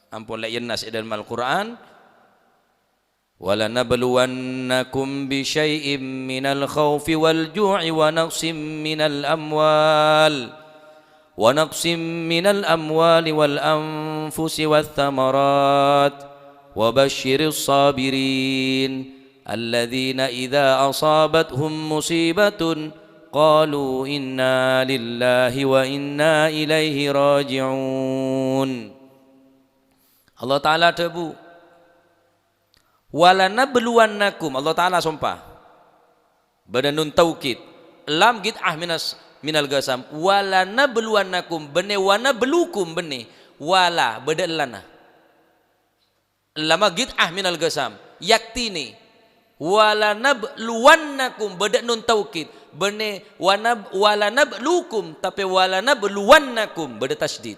ampun la yannas dalam Al-Qur'an wala nabluwannakum bi syai'im minal khaufi wal ju'i wa naqsim minal amwali wal anfusi wath thamarat wa basyiris sabirin alladzina idza asabathum musibatun qalu inna lillahi wa inna ilaihi raji'un. Allah Ta'ala debu walanabluwannakum, Allah Ta'ala sumpah badanun taukid lam git'ah minal gasam walanabluwannakum bene wana belukum bene wala badalana lama git'ah minal gasam yaktini walanabluwannakum badanun taukid bene walanablukum tapi walanabluwannakum beda tasdid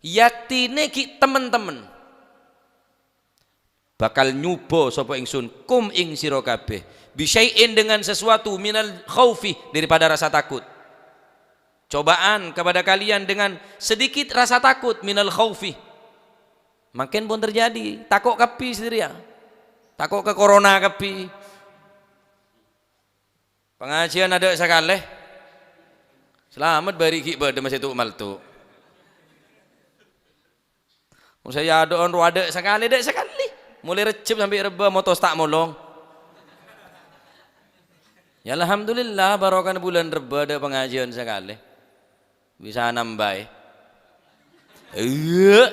yaktine ki temen-temen bakal nyubo sapa ingsun kum ing sira kabeh bisyai'in dengan sesuatu minal khaufi daripada rasa takut cobaan kepada kalian dengan sedikit rasa takut minal khaufi makin pun terjadi takut kapi sendiri ya takut ke corona kapi pengajian ada sekali selamat bari ki pada masa itu maltu saya ada on ada sekali mulai recep sampai reba motos tak molong ya alhamdulillah barokan bulan reba ada pengajian sekali bisa nambah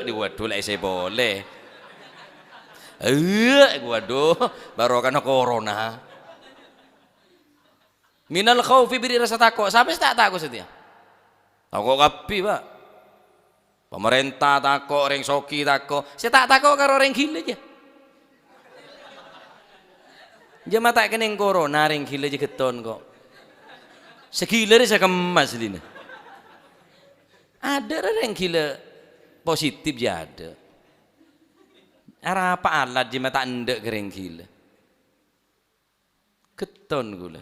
diwaduh lah saya boleh waduh barokan corona minal khaufi beri rasa takut sampai tak takut setia takut kapi pak Pemerintah takok, orang soki takok. Saya tak takok karo orang gila aja. Jemaah tak keneng corona orang gila aja keton kok. Segila saya kemas ini. Ada orang gila positif ya ada. Ara apa alat jemaah tak ndek kering gila. Keton gula.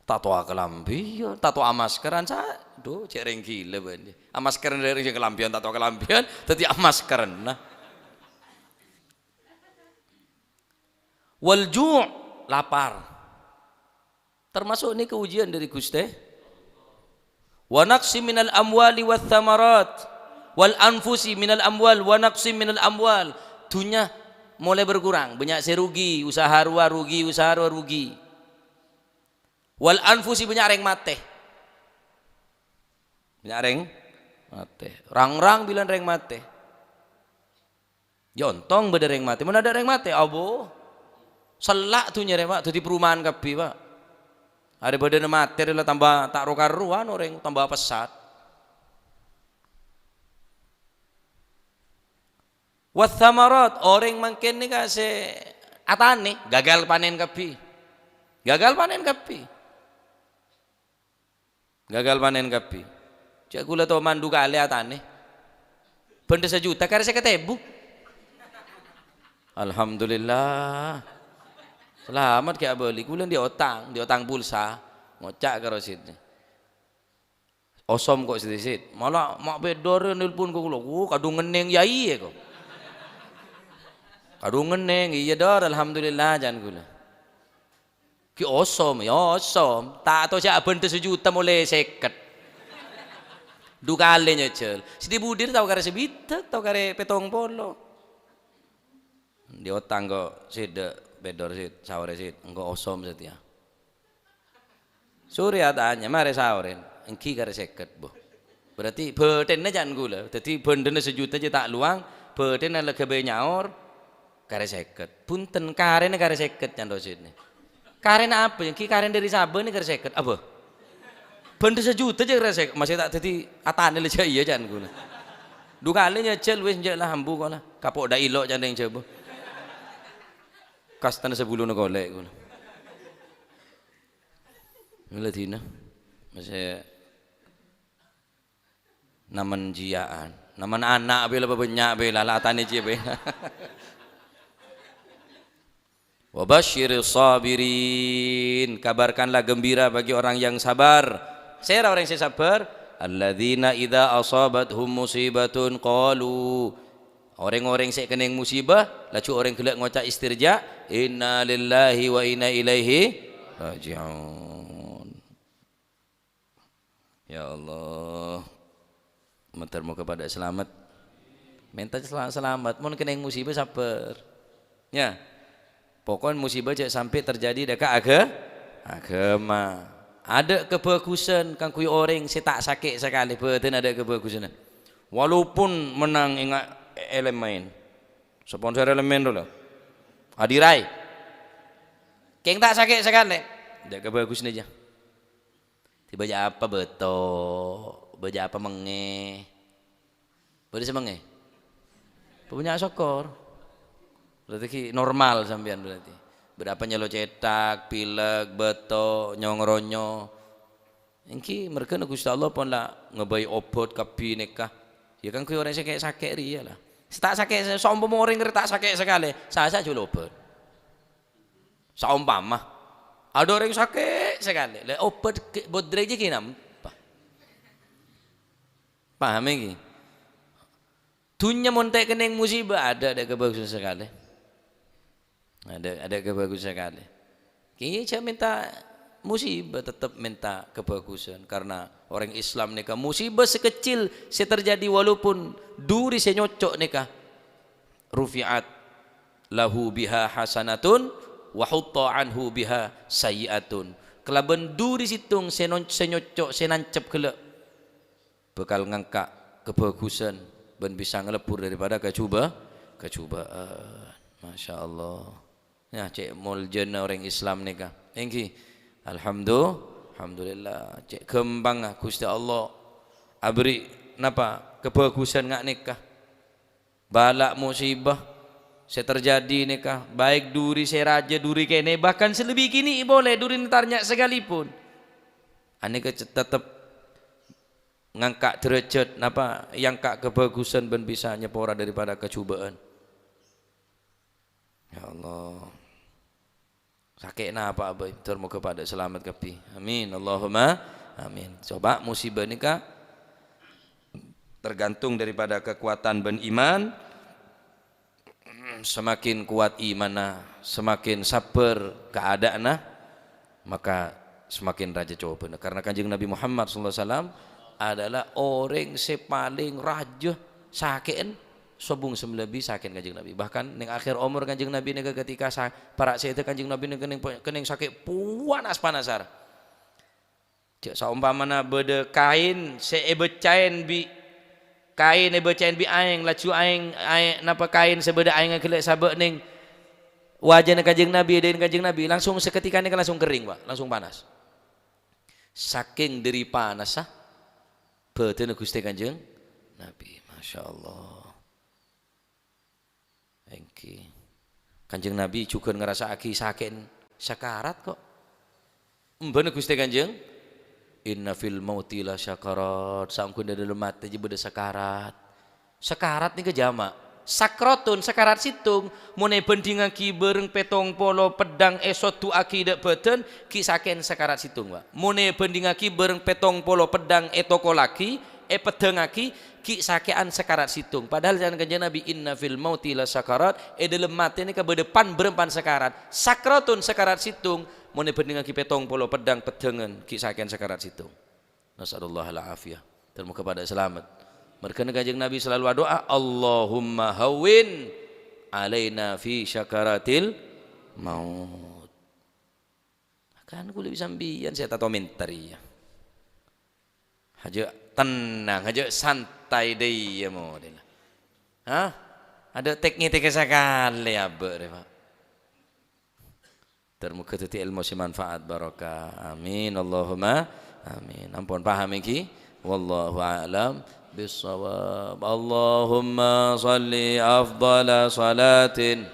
Tato kelambi, tato amaskeran saya. Duh, cek orang gila bener. Amaskeran dari kelambian, tato kelambian, tadi amaskeran. Nah. Walju' lapar. Termasuk ini keujian dari Gusti. Wa naqsi minal amwali wath thamarat wal anfusi minal amwal wa naqsi minal amwal. Dunia mulai berkurang, banyak serugi, usaha rugi. Wal anfusi banyak reng mate. Banyak reng mate. Rang-rang bilang reng mate. Jontong beda reng mate. Mana ada reng mate? Abo. Selak tuh nyere Pak, tuh di perumahan kapi Pak. Ada badan mate lah tambah tak rokaruan orang tambah pesat. Wathamarat orang makin ni kasih atane gagal panen kapi. Cak gula tu mandu kali atane. Benda sejuta karena saya ketebu. Alhamdulillah. Selamat kayak beli. Gula di otang pulsa. Ngocak karo sini. Osom kok sedikit. Malah mak bedor nelpon kok gula. Kadung ngeneng ya iya kok. Kadung ngeneng iya dor. Alhamdulillah jangan gula. Ki osom ya osom. Tak tahu siapa benda sejuta mulai seket. Dua kali nyecel. Sidi budir tahu kare sebitek, tahu kare petong polo. Di otang kok sida bedor sid, sahur sid, engkau osom setia. Sore adanya, mare sahurin, engki kare seket boh. Berarti betennya jangan gula. Jadi bendanya sejuta aja tak luang, betennya lagi benyaur, kare seket. Punten karena kare seket jangan dosit nih. Karena apa? Engki karen dari Sabah nih kare seket, apa? Benda sejuta aja kare seket, masih tak jadi atane leja iya jangan gula. Dua kali nyecel wes lah hambu kau lah, kapok dah ilok jangan yang coba. Kastan sebelum nak golek guna. Mula tina, masih naman jiaan, naman anak bela banyak bela lah tani je bela. Wabashir sabirin, kabarkanlah gembira bagi orang yang sabar. Saya orang yang sabar. Alladzina idza asabathum musibatun qalu. Orang-orang yang kena musibah, lalu orang kelak ngocak istirja, inna lillahi wa inna ilaihi raji'un. Ya Allah, mentermu kepada selamat, minta selamat, mau kena musibah sabar. Ya, pokoknya musibah jangan sampai terjadi dekat agama. Ada kebagusan kan kui orang saya tak sakit sekali, betul ada kebagusan. Walaupun menang ingat elemen sponsor elemen dulu Adirai keng tak sakit sekali jaga bagus nih aja tiba apa betul baca apa menge boleh semenge punya sokor berarti normal sampean berarti berapa nyelo cetak pilek beto nyongronyo engki mereka Gusti Allah pun lah ngebai obat kapi nikah ya kan kui orang kayak sakit ria lah tak sakit seumpama orang tak sakit sekali saya jual obat seumpama ada orang sakit sekali le obat buat derajat kena paham ini dunia montek kening musibah ada kebagusan sekali ada kebagusan sekali kini saya minta musibah tetap minta kebagusan karena orang Islam nikah musibah sekecil terjadi walaupun duri senyocok nikah rufi'at lahu biha hasanatun wa hutta anhu biha sayiatun kelaban duri situng senyocok senancep kelak bakal ngangkat kebagusan dan bisa ngelepur daripada kecubaan Masya Allah ya cek muljen orang Islam nikah engki alhamdulillah cek kembang Gusti Allah abri napa kebagusan ngak nikah balak musibah saya terjadi nikah baik duri saya raja duri kene bahkan selebih kini boleh duri netarnya sekalipun ane tetap ngangkat derajat napa yang kak kebagusan ben bisa nyepora daripada kecubaan ya Allah sakit apa abai termoga pada selamat kapi amin Allahumma amin coba musibah nikah tergantung daripada kekuatan ben iman semakin kuat imanna semakin sabar keadaanna maka semakin raja coba karena kanjeng Nabi Muhammad SAW adalah orang sepaling raja sakean sobung semlebi sakean kanjeng Nabi bahkan ning akhir umur kanjeng Nabi ning ketika para saya kanjeng Nabi ning kening sakit panas panasar cek saumpamana bede kain seebecain bi kain ebecain bi aing lacu aing napa kain sebeda aing kelek sabek ning wajah kanjeng Nabi dan kanjeng Nabi langsung seketika ini langsung kering Pak langsung panas saking dari panas beten Gusti kanjeng Nabi Masya Allah engki kanjeng Nabi juga ngerasa aki sakit sakarat kok mbene Gusti kanjeng inna fil mauti la syakarat sangkun dalam mati aja beda sakarat nih ke jamak sakrotun sakarat situng mune bending aki bereng petong polo pedang esot tu aki dak beten ki saken sakarat situng Pak mune bending aki bereng petong polo pedang etoko laki pedang aki ki sakean sakarat situng padahal jangan kanjeng Nabi inna fil mauti la syakarat dalam mati ini ke depan berempan sakarat sakrotun sakarat situng mune bending aki petong polo pedang pedengan ki sakean sakarat situng nasallallahu alafiyah termoga pada selamat mereka kanjeng Nabi selalu doa Allahumma hawin alaina fi syakaratil maut kan kulit bisa sambian saya tato mentari ya aja tenang aja santai deh ya model ada teknik sekali ya Pak termuka tuti ilmu si manfaat barokah amin Allahumma amin ampun paham iki wallahu a'lam bisawab Allahumma salli afdala salatin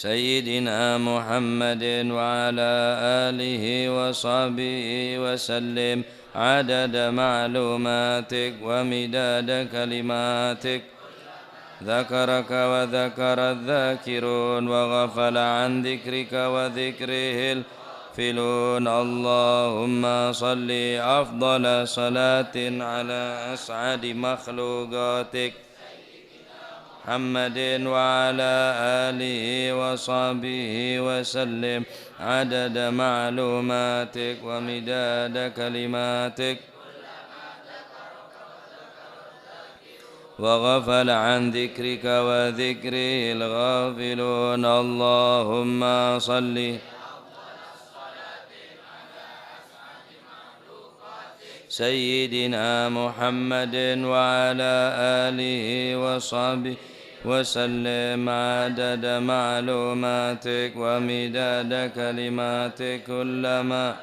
سيدنا محمد وعلى آله وصحبه وسلم عدد معلوماتك ومداد كلماتك ذكرك وذكر الذاكرون وغفل عن ذكرك وذكره الفلون اللهم صل أفضل صلاة على أسعد مخلوقاتك محمد وعلى آله وصحبه وسلم عدد معلوماتك ومداد كلماتك وغفل عن ذكرك وذكره الغافلون اللهم صل سيدنا محمد وعلى آله وصحبه وسلم عدد معلوماتك ومداد كلماتك كلما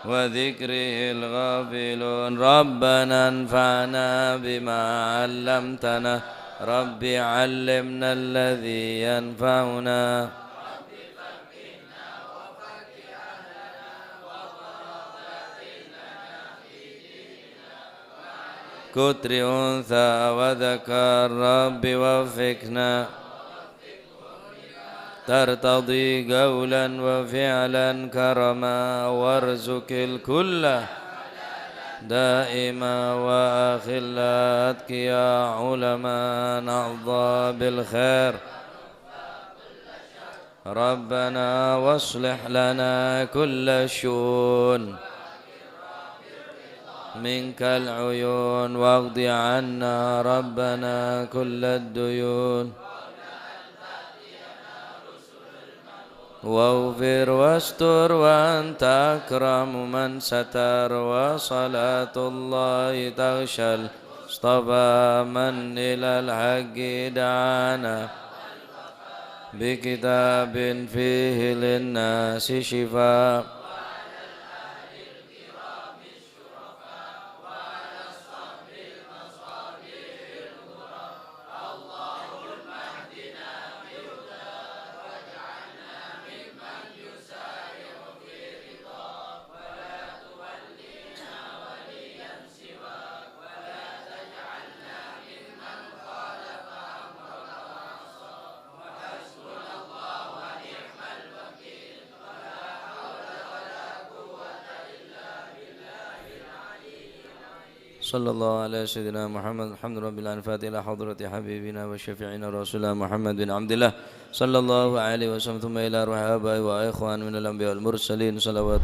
وذكره الغافلون ربنا انفعنا بما علمتنا رب علمنا الذي ينفعنا كتر أنثى وذكر رب وفقنا ترتضي قولا وفعلا كرما وارزق الكل دائما وأخلاتك يا علماء نعضى بالخير ربنا واصلح لنا كل الشؤون منك العيون واقض عنا ربنا كل الديون واغفر واستر وأنت أكرم من ستر وصلاة الله تغشى اصطفى من إلى الحق دعانا
بكتاب فيه للناس شفاء صلى الله على سيدنا محمد الحمد لله رب العالمين الفاتحة إلى حضرة حبيبنا وشفيعنا رسولنا محمد بن عبد الله صلى الله عليه وسلم ثم إلى روح آبائي وإخوان من الأنبياء والمرسلين صلوات